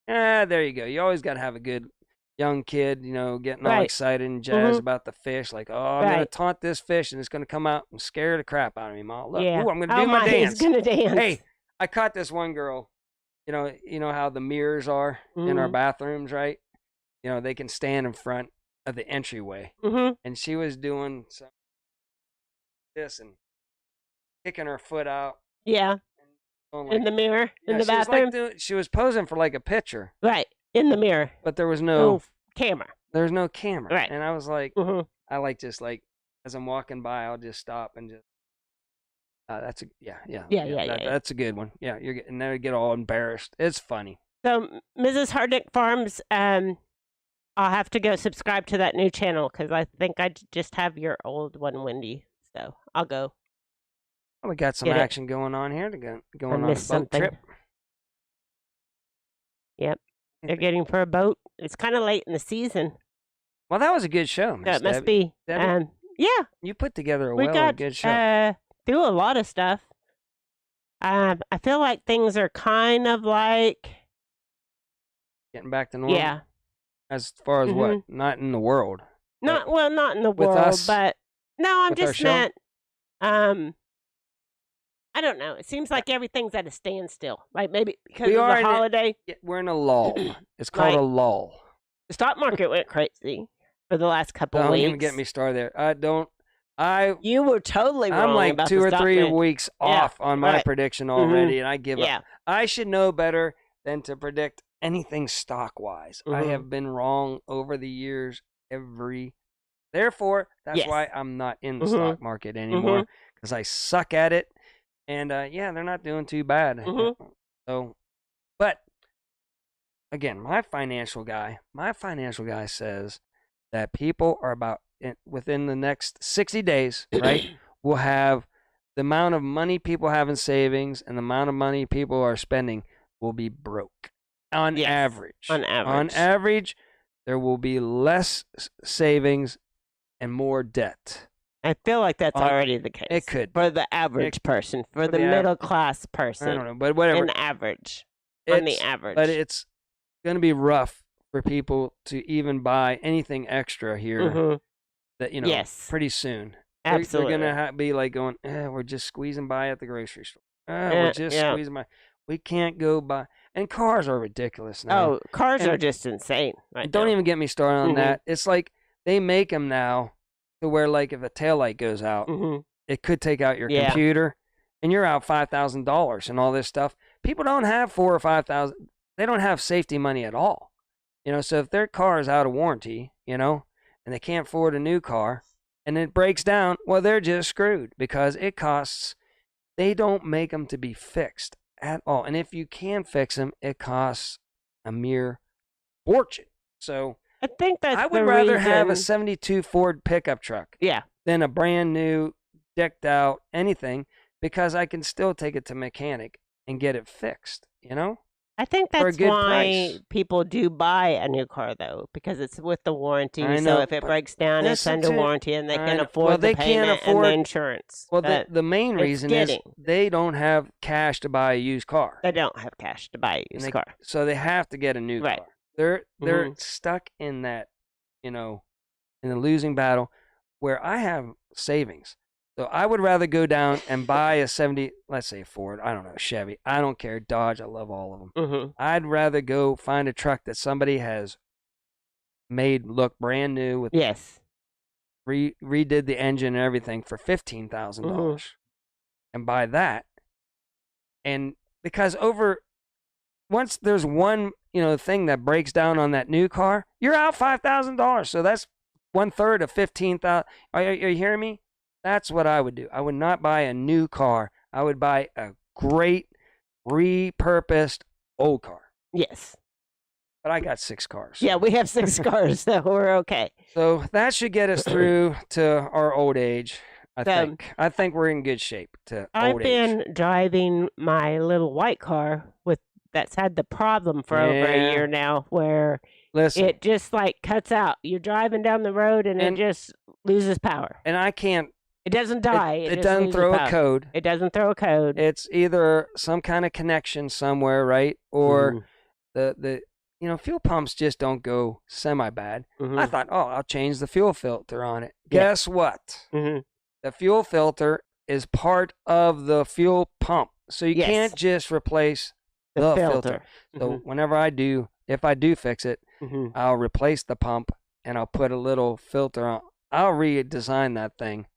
there you go. You always got to have a good young kid, getting all Right. excited and jazzed Mhm. about the fish. Like, oh, I'm gonna Right. taunt this fish, and it's gonna come out and scare the crap out of me, Ma. Look, Yeah. ooh, I'm gonna Oh do my he's dance. gonna dance. Hey, I caught this one girl. You know how the mirrors are in our Mhm. bathrooms, right? They can stand in front of the entryway, Mm-hmm. and she was doing this and kicking her foot out. Yeah. And going In the mirror. yeah, In the she was bathroom. she was posing for like a picture, Right. In the mirror. but there was no Oh, camera. camera. Right. And I was like, Mm-hmm. I like just like as I'm walking by, I'll just stop and just. That's a Yeah. That's a good one. Yeah, you're getting there. Get all embarrassed. It's funny. So, Mrs. Hardnick Farms, I'll have to go subscribe to that new channel because I think I just have your old one, Wendy. So I'll go. We got some Get it. action going on here. Going on a missed boat something. trip. Yep. They're getting for a boat. It's kind of late in the season. Well, that was a good show, Miss That must Debbie. be. Debbie, Yeah, you put together a we well got and good show. through a lot of stuff. I feel like things are kind of like, Getting back to normal. yeah, As far as what? Mm-hmm. Not in the world. not but well, not in the with world, us, but no, I'm with our just show? meant. I don't know. It seems like everything's at a standstill. Like maybe because We of are the in a- holiday, Yeah, we're in a lull. It's called Like- a lull. the stock market went crazy for the last couple Don't weeks. even get me started there. You were totally wrong I'm like about 2 the or stock 3 market. weeks Yeah, off on my right. prediction already, and I give up. Yeah. I should know better than to predict anything stock wise. I Mhm. have been wrong over the years Therefore, that's Yes. why I'm not in the Mhm. stock market anymore, because I suck at it. And yeah, they're not doing too bad. Mhm. So, but again, my financial guy says that people are within the next 60 days, right? Will have the amount of money people have in savings and the amount of money people are spending will be broke on Yes, average. on average. On average, there will be less savings and more debt. I feel like that's On- already the case. It could. For the average person, for the the av- middle class I person, don't know, but whatever. an average, on the It's- average. But it's going to be rough for people to even buy anything extra here. Mhm. That Yes. pretty soon. Absolutely. They're going to be like going, we're just squeezing by at the grocery store. Yeah, We're just yeah. squeezing by. We can't go by. And cars are ridiculous now. Oh, cars And are just insane right Don't now. even get me started on Mhm. that. It's like they make them now to where, like, if a taillight goes out, Mhm. it could take out your Yeah. computer, and you're out $5,000 and all this stuff. People don't have $4,000 or $5,000. They don't have safety money at all. So if their car is out of warranty, and they can't afford a new car, and it breaks down, well, they're just screwed because it costs. They don't make them to be fixed at all, and if you can fix them, it costs a mere fortune. So I think that's I would the rather have a reason- 72 Ford pickup truck Yeah. than a brand new, decked out anything, because I can still take it to mechanic and get it fixed, I think for a that's good why price. people do buy a new car, though, because it's with the warranty. I So know, if it but breaks down, it's listen under to- warranty, and they I can know. afford Well, the they can't payment and afford- the insurance. Well, But the main it's reason is getting- they don't have cash to buy a used car. they don't have cash to buy a And used they- car. So they have to get a new Right. car. They're Mhm. stuck in that, in the losing battle, where I have savings. So I would rather go down and buy a 70, let's say Ford, I don't know, Chevy. I don't care, Dodge, I love all of them. Mhm. I'd rather go find a truck that somebody has made look brand new with Yes. redid the engine and everything for $15,000 and buy that. And because once there's one thing that breaks down on that new car, you're out $5,000. So that's 1/3 of 15,000. Are you hearing me? That's what I would do. I would not buy a new car. I would buy a great repurposed old car. Yes. But I got 6 cars. Yeah, we have 6 cars, so we're okay. So that should get us through to our old age. I think. I think we're in good shape to I've old been age. driving my little white car that's had the problem for over a Yeah. year now, where Listen, it just like cuts out. You're driving down the road and And- it just loses power. and I can't. It doesn't die. It just doesn't loses throw a power. code. It doesn't throw a code. It's either some kind of connection somewhere, right? Or the fuel pumps just don't go semi bad. Mhm. I thought, I'll change the fuel filter on it. Yeah. Guess what? Mhm. The fuel filter is part of the fuel pump, so you Yes. can't just replace The the filter. So whenever if I do fix it, Mhm. I'll replace the pump and I'll put a little filter on. I'll redesign that thing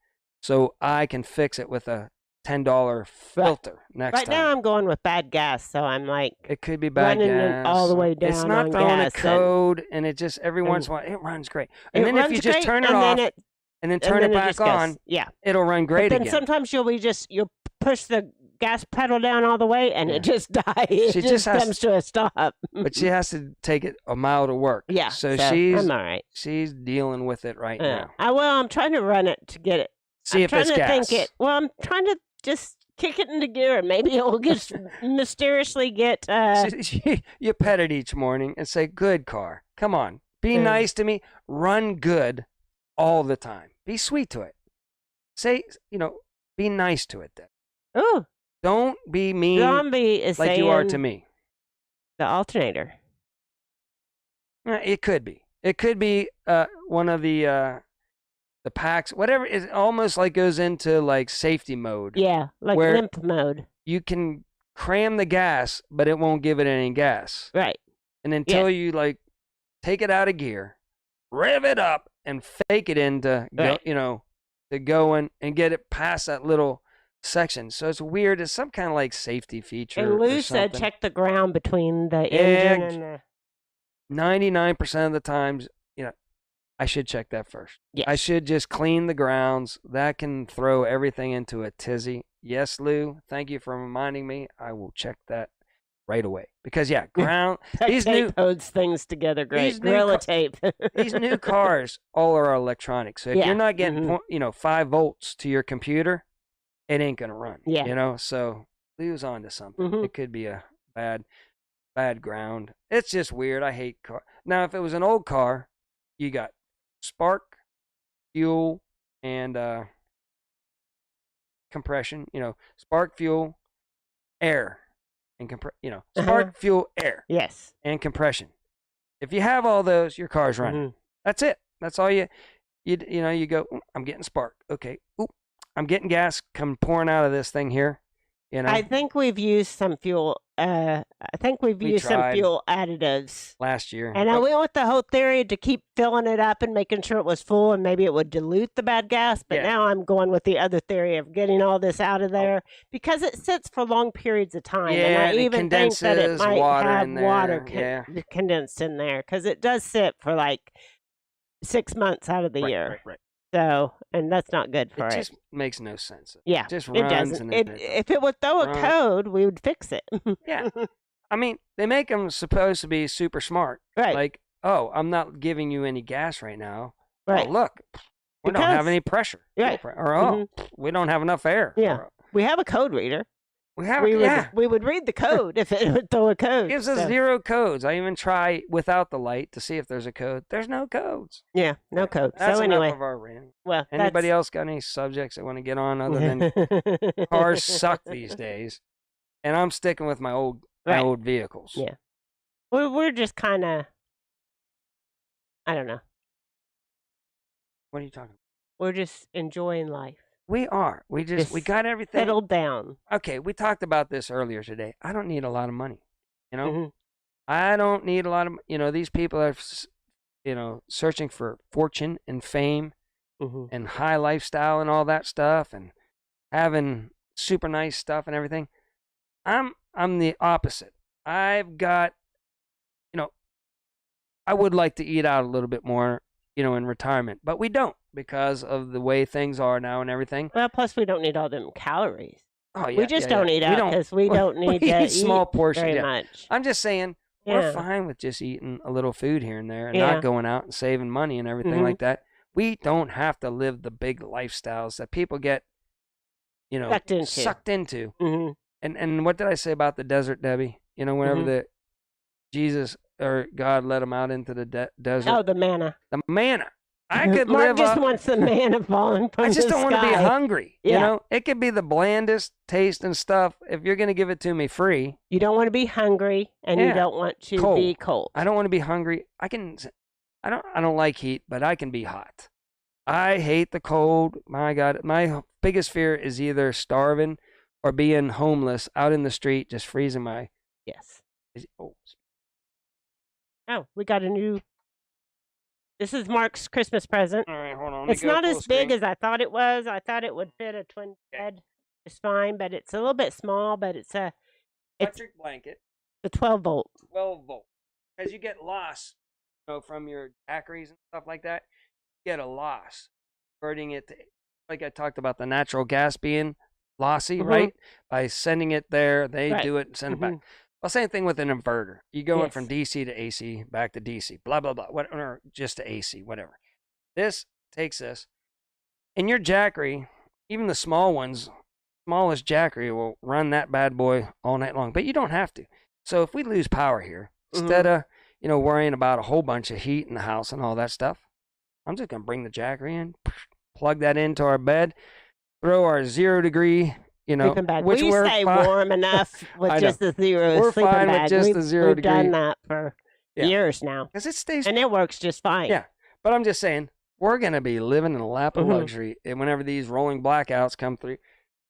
so I can fix it with a $10 filter next Right time. now, I'm going with bad gas, so I'm like, It could be bad running it gas. all the way It's down not on throwing gas a and- code, and it just every once in a while it runs great. And it then if runs you just great, turn it and off then it, and then and turn then it it back just goes. on, Yeah. it'll run great But then again. sometimes you'll push the gas pedal down all the way, and Yeah. it just dies. It She just just has- comes to a stop. But she has to take it a mile to work. Yeah. So I'm all right. she's dealing with it right Yeah. now. I'm trying to run it to get it. See I'm if trying it's to gas. think it. Well, I'm trying to just kick it into gear, and maybe it will just mysteriously get. You pet it each morning and say, "Good car, come on, Be nice to me. Run good all the time. Be sweet to it. Say, be nice to it then. Ooh, Don't be mean Zombie is like saying you are to me. the alternator. It could be. It could be one of the packs, whatever. It almost like goes into like safety mode. Yeah, like where limp mode. You can cram the gas, but it won't give it any gas. Right. And until you like take it out of gear, rev it up, and fake it into to going and get it past that little section. So it's weird. It's some kind of like safety feature. And Lou said check the ground between the engine and the 99% of the times, I should check that first. Yes. I should just clean the grounds. That can throw everything into a tizzy. Yes, Lou, thank you for reminding me. I will check that right away. Because, ground. these tape holds things together great. Gorilla tape. These new cars all are electronic. So if you're not getting, 5 volts to your computer, it ain't going to run. Yeah. So Lou's on to something. Mm-hmm. It could be a bad ground. It's just weird. I hate car. Now, if it was an old car, you got spark, fuel, and compression. Spark, fuel, air, and spark, fuel, air. Yes. And compression. If you have all those, your car's running. Mm-hmm. That's it. That's all you go. I'm getting spark. Okay. Oop, I'm getting gas pouring out of this thing here. I think we've used some fuel. I think we've used some fuel additives last year. And I went with the whole theory to keep filling it up and making sure it was full, and maybe it would dilute the bad gas. But now I'm going with the other theory of getting all this out of there because it sits for long periods of time. Yeah, and I even think that it might have water condensed in there because it does sit for like 6 months out of the year. Right. So, and that's not good for it. It just makes no sense. Yeah, it just it runs. doesn't. If it would throw a code, we would fix it. Yeah. I mean, they make them supposed to be super smart. Right. Like, I'm not giving you any gas right now. Right. Oh, look, we don't have any pressure. Right. Or, we don't have enough air. Yeah. We have a code reader. We would read the code if it would throw a code. It gives us 0 codes. I even try without the light to see if there's a code. There's no codes. Yeah, no code. That's so enough anyway, of our rant. Well, anybody else got any subjects they want to get on other than cars suck these days? And I'm sticking with my old vehicles. Yeah, we're just kind of, I don't know. What are you talking about? We're just enjoying life. We are. We got everything settled down. Okay, we talked about this earlier today. I don't need a lot of money. I don't need a lot of. These people are, searching for fortune and fame, and high lifestyle and all that stuff, and having super nice stuff and everything. I'm the opposite. I've got, I would like to eat out a little bit more, in retirement, but we don't. Because of the way things are now and everything. Well, plus we don't need all them calories. Oh, yeah, we just don't eat out because we don't need to eat small portions very much. I'm just saying we're fine with just eating a little food here and there and not going out and saving money and everything like that. We don't have to live the big lifestyles that people get, sucked into. And what did I say about the desert, Debbie? Whenever the Jesus or God let them out into the desert. Oh, the manna. The manna. I could Mark just wants the manna falling from the sky. I just don't want to be hungry. It could be the blandest taste and stuff. If you're going to give it to me free, you don't want to be hungry, and you don't want to be cold. I don't want to be hungry. I don't like heat, but I can be hot. I hate the cold. My God, my biggest fear is either starving or being homeless out in the street, just freezing my. Yes. Oh, we got a new. This is Mark's Christmas present. All right, hold on. It's not as big as I thought it was. I thought it would fit a twin bed just fine, but it's a little bit small. But it's a electric blanket. The 12 volt. 12 volt. Because you get loss, from your daiquiris and stuff like that. You get a loss, converting it to, like I talked about, the natural gas being lossy, right? By sending it there, they do it and send it back. Well, same thing with an inverter. You go in from DC to AC, back to DC, blah, blah, blah, or just to AC, whatever. This takes this. And your Jackery, even the small ones, smallest Jackery will run that bad boy all night long. But you don't have to. So if we lose power here, instead of, worrying about a whole bunch of heat in the house and all that stuff. I'm just gonna bring the jacker in, plug that into our bed, throw our 0-degree, sleeping bag. which We we're stay fine. warm enough with I just the 0 We're sleeping fine with bag. just we've, the 0 we've done degree. that for Yeah. years now, Because it stays. and it works just fine. Yeah, but I'm just saying we're gonna be living in a lap of Mhm. luxury, and whenever these rolling blackouts come through,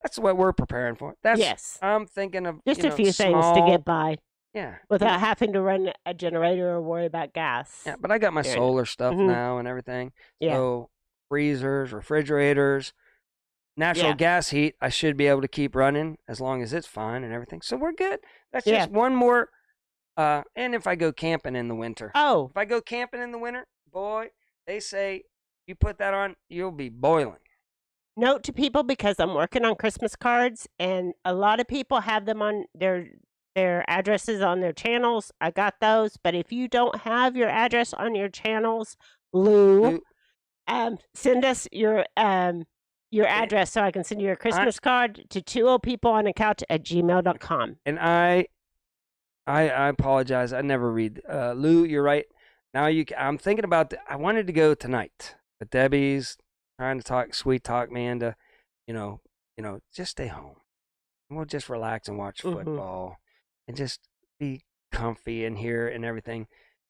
that's what we're preparing for. Yes. I'm thinking of Just a few things to small- get by Yeah. without having to run a generator or worry about gas. Yeah, but I got my During- solar stuff Mhm. now and everything. Yeah. So freezers, refrigerators, natural Yeah. gas heat, I should be able to keep running as long as it's fine and everything. So we're good. That's Yeah. just one more. And if I go camping in the winter, Oh, if I go camping in the winter, boy, they say you put that on, you'll be boiling. note to people, because I'm working on Christmas cards, and a lot of people have them on their addresses on their channels. I got those, but if you don't have your address on your channels, Lou, send us your address so I can send you a Christmas card to twooldpeopleonacouch@gmail.com. And I apologize. I never read. Lou, you're right. Now I'm thinking about. I wanted to go tonight, but Debbie's trying to sweet talk me into, just stay home. And we'll just relax and watch Mhm. football, and just be comfy in here and everything.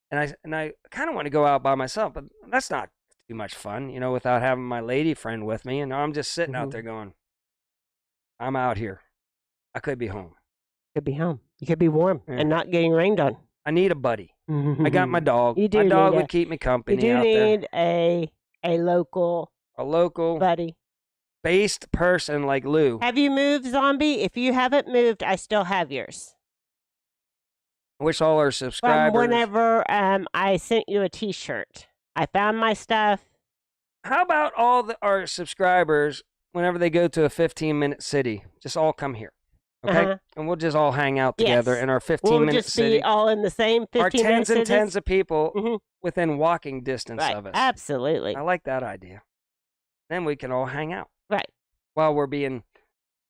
And I kind of want to go out by myself, but that's not too much fun, without having my lady friend with me. And I'm just sitting out Mhm. there going, I'm out here. I could be home. Could be home. You could be warm Yeah. and not getting rained on. I need a buddy. I got my dog. You do My dog need would keep me You company do out there. need a local A local buddy. based person like Lou. Have you moved, Zombie? If you haven't moved, I still have yours. I wish all our From subscribers. whenever I sent you a T-shirt. I found my stuff. How about all our subscribers, whenever they go to a 15-minute city, just all come here, okay? Uh-huh. And we'll just all hang out together Yes. in our We'll 15-minute just city. be all in the same 15 Our tens and tens of people Mhm. within walking distance Right. of us. Absolutely. I like that idea. Then we can all hang out Right. while we're being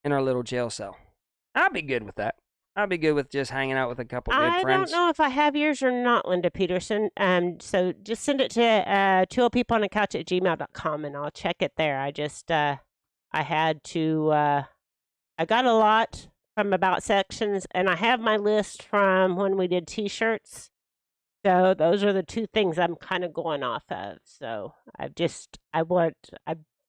in our little jail cell. I'll be good with that. I'll be good with just hanging out with a couple good I friends. don't know if I have yours or not, Linda Peterson. So just send it to twooldpeopleonacouch@gmail.com, and I'll check it there. I just I had to I got a lot from About Sections, and I have my list from when we did T-shirts. So those are the two things I'm kind of going off of. So I've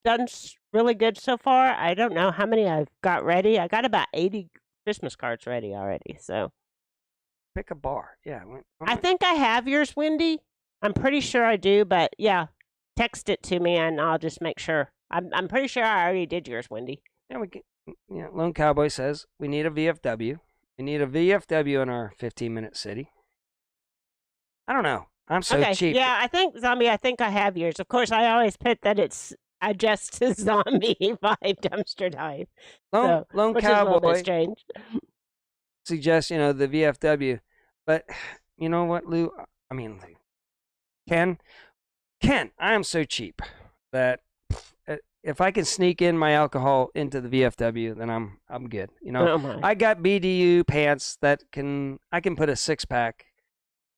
done really good so far. I don't know how many I've got ready. I got about 80 Christmas cards ready already. So Pick a bar. Yeah. I think I have yours, Wendy. I'm pretty sure I do, but yeah, text it to me and I'll just make sure. I'm pretty sure I already did yours, Wendy. Yeah, Lone Cowboy says we need a VFW. We need a VFW in our 15-minute city. I don't know. I'm so Okay, cheap. yeah, I think I have yours. Of course, I always put that it's just a Zombie 5 dumpster dive, Lone which is a little bit Cowboy strange. suggests, the VFW. But you know what, Lou? I mean, Ken, I am so cheap that if I can sneak in my alcohol into the VFW, then I'm good. Oh my. I got BDU pants that I can put a 6-pack.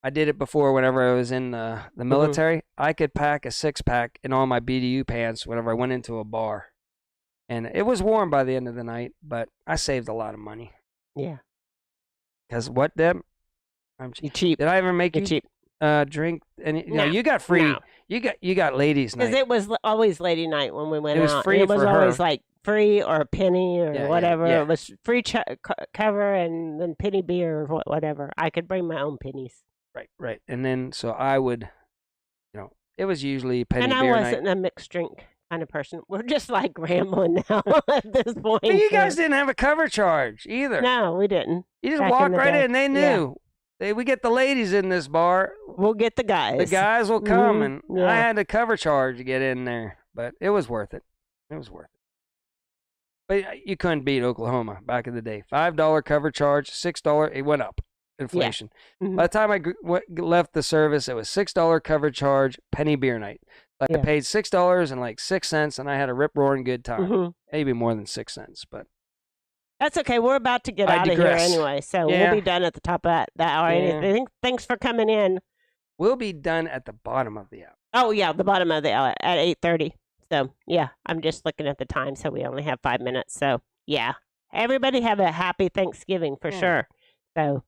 I did it before whenever I was in the military. I could pack a 6-pack in all my BDU pants whenever I went into a bar. And it was warm by the end of the night, but I saved a lot of money. Yeah, Because what, Deb? I'm you cheap. Did I ever make You're you cheap. drink? And No, you got free. no. You got ladies' Because night. it was always lady night when we went It was out. free It was for always her. like free or a penny or Yeah, whatever. yeah. It was free cover and then penny beer or whatever. I could bring my own pennies. Right. And then so I would, it was usually penny And I beer wasn't night. a mixed drink kind of person. We're just like rambling now at this point. But you so- guys didn't have a cover charge either. No, we didn't. You just back in walked the right day. in. They Yeah. knew. We get the ladies in this bar. We'll get the guys. The guys will come, Mhm, and yeah. I had a cover charge to get in there, but it was worth it. It was worth it. But you couldn't beat Oklahoma back in the day. $5 cover charge, $6. It went up. Inflation. Mhm. By the time I left the service, it was $6 cover charge, penny beer night. Like Yeah. I paid $6.06, and I had a rip roaring good time. Mhm. Maybe more than 6 cents, but That's okay. We're about to get I out of here digress. anyway, so Yeah. we'll be done at the top of that hour. Yeah. Thanks for coming in. We'll be done at the bottom of the hour. Oh yeah, the bottom of the hour at 8:30. So yeah, I'm just looking at the time, so we only have 5 minutes. So yeah, everybody have a happy Thanksgiving for Yeah. sure. So,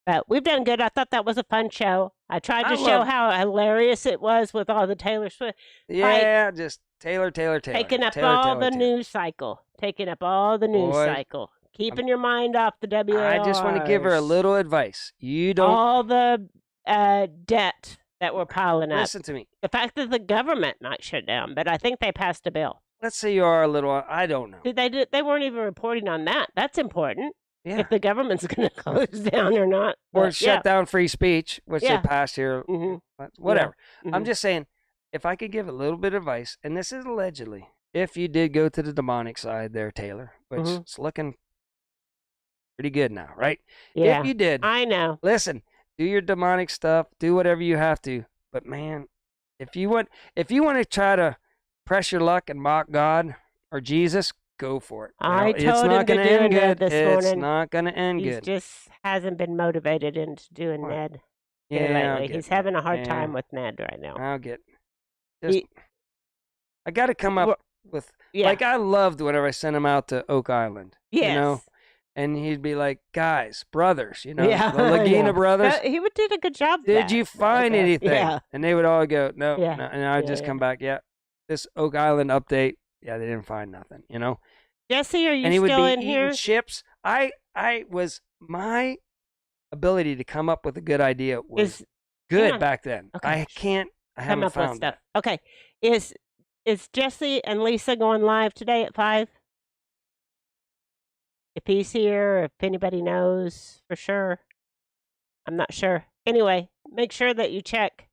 but we've done good. I thought that was a fun show. I tried to I show love- how hilarious it was with all the Taylor Swift Yeah, just Taylor. taking up Taylor, all Taylor, the Taylor. news cycle, taking up all the news Boy, cycle, keeping your mind off the WARs. I just want to give her a little advice. You don't all the debt that we're piling up. listen to me. The fact that the government might shut down, but I think they passed a bill. Let's say you are a little. I don't know. See, they weren't even reporting on that. That's important. Yeah. If the government's going to close down or not. Or But, shut down free speech, which Yeah. they passed here. Mhm. but Whatever. I'm Mhm. just saying, if I could give a little bit of advice, and this is allegedly, if you did go to the demonic side there, Taylor, which Mhm. is looking pretty good now, right? Yeah. If you did, I know. listen, do your demonic stuff, do whatever you have to. But man, if you want to try to press your luck and mock God or Jesus, go for it. You know, I it's told not him to gonna do end Ned good. this It's morning. not gonna end He good. just hasn't been motivated into doing What? Ned Yeah, here I'll lately. get He's it. having a hard Yeah. time with Ned right now. I'll get. Just, He- I got to come Well, up with. Yeah. Like I loved whenever I sent him out to Oak Island. yes. You know, and he'd be like, "Guys, brothers, you know, Yeah, the I Laguna know. brothers. He did a good job. Did you find Okay. anything?" Yeah. And they would all go, "No, Yeah. no," and I'd Yeah, just yeah. come back, "Yeah, this Oak Island update. Yeah, they didn't find nothing. You know." Jesse, are you And he would still be in eating here? chips. I was my ability to come up with a good idea was Is good on. back then. Okay. I come haven't up with found stuff. that. Okay. Is Jesse and Lisa going live today at 5? If he's here, if anybody knows for sure. I'm not sure. Anyway, make sure that you check.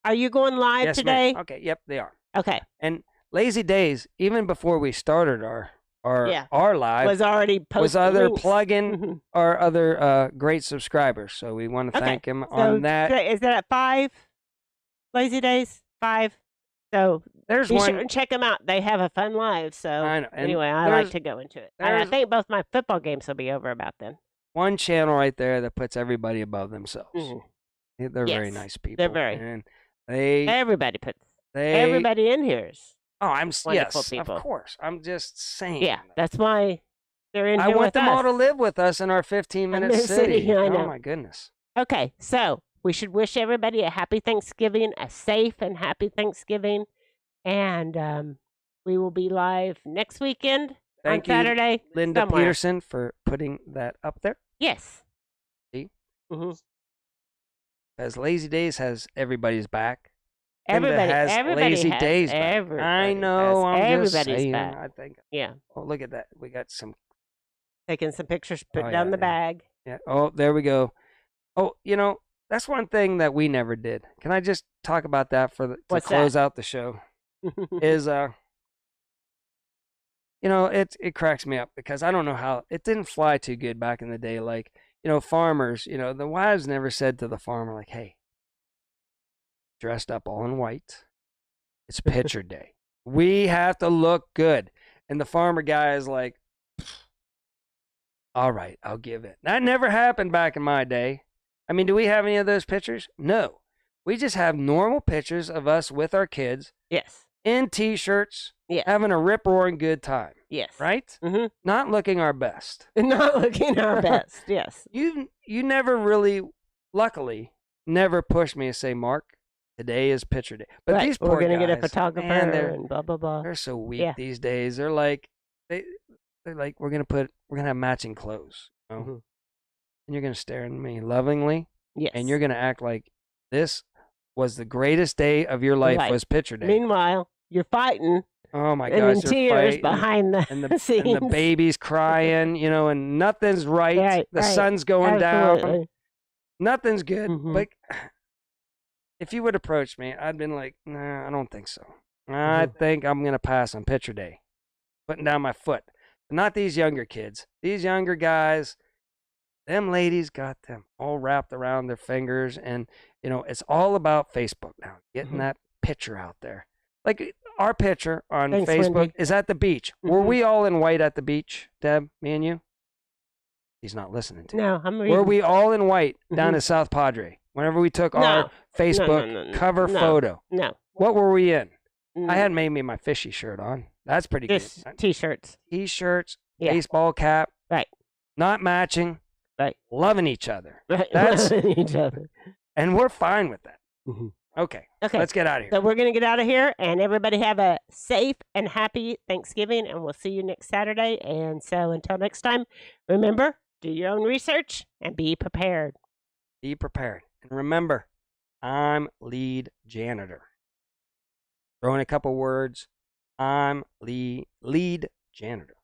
Are you going live Yes, today? ma'am. Okay, yep, they are. Okay. And Lazy Days, even before we started our Yeah. live, Was already posted. was other links. plug-in Mhm. our other great subscribers. So we want to Okay. thank him So on that. Is that at 5? Lazy Days? 5? So There's be one. sure and check them out. They have a fun live. So I know. And anyway, I like there's to go into it. And I there's- think both my football games will be over about then. one channel right there that puts everybody above themselves. Mhm. They're very Yes, nice people. they're very. And they Everybody puts. they Everybody in here's. Oh, I'm wonderful yes, people. of course. I'm just saying. Yeah, that's why they're in I here want with them all us. to live with us in our 15-minute their city. city, I know. Oh my goodness. Okay, so we should wish everybody a happy Thanksgiving, a safe and happy Thanksgiving, and we will be live next weekend Thank on you, Saturday. Linda somewhere. Peterson, for putting that up there. Yes. See? hmm Because Lazy Days has everybody's back. Linda Everybody, has everybody Lazy has, Days back. I everybody know. has, I'm just everybody's saying. back. I think. Yeah, Oh, look at that. We got some. taking some pictures, put Oh, down yeah, the yeah. bag. Yeah. Oh, there we go. Oh, that's one thing that we never did. Can I just talk about that to What's close out the show? Is it cracks me up because I don't know how it didn't fly too good back in the day. Like, farmers, the wives never said to the farmer, like, "Hey, dressed up all in white. It's picture day. We have to look good." And the farmer guy is like, "All right, I'll give it." That never happened back in my day. I mean, do we have any of those pictures? No. We just have normal pictures of us with our kids Yes. in T-shirts, Yeah. having a rip-roaring good time, Yes. right? Mm-hmm. Not looking our best. Not looking our best. Yes. You never really, luckily, never pushed me to say, "Mark, today is picture day." But Right, these poor we're gonna get a guys, photographer man, and blah blah blah. they're so weak Yeah. these days. They're like, they're like, we're gonna have matching clothes, Mhm. and you're gonna stare at me lovingly, Yes. and you're gonna act like this was the greatest day of your life Right. was picture day. Meanwhile, you're fighting Oh my and gosh, in they're tears fighting, behind the and the scenes. and the baby's crying, and nothing's right. Right, The right. sun's going down. Absolutely. Nothing's good. Mhm. But if you would approach me, I'd been like, "Nah, I don't think so. I Mhm. think I'm gonna pass on picture day." Putting down my foot. Not these younger kids. These younger guys, them ladies got them all wrapped around their fingers, and it's all about Facebook now. Getting Mhm. that picture out there. Like our picture on Thanks, Facebook Wendy. is at the beach. Were Mhm. we all in white at the beach, Deb? Me and you? He's not listening to me. No, I'm reading. Were we all in white down Mhm. at South Padre? Whenever we took No. our Facebook no, cover no. photo, No. what were we in? Mm, I hadn't made me my fishy shirt on. That's pretty just good. T-shirts. T-shirts, Yeah. baseball cap, Right. not matching, Right. loving each other. Right. That's- each other. And we're fine with that. Mhm. Okay, Okay. let's get out of here. So we're going to get out of here, and everybody have a safe and happy Thanksgiving, and we'll see you next Saturday. And so until next time, remember, do your own research and be prepared. Be prepared. And remember, I'm lead janitor. Throw in a couple words. I'm lead janitor.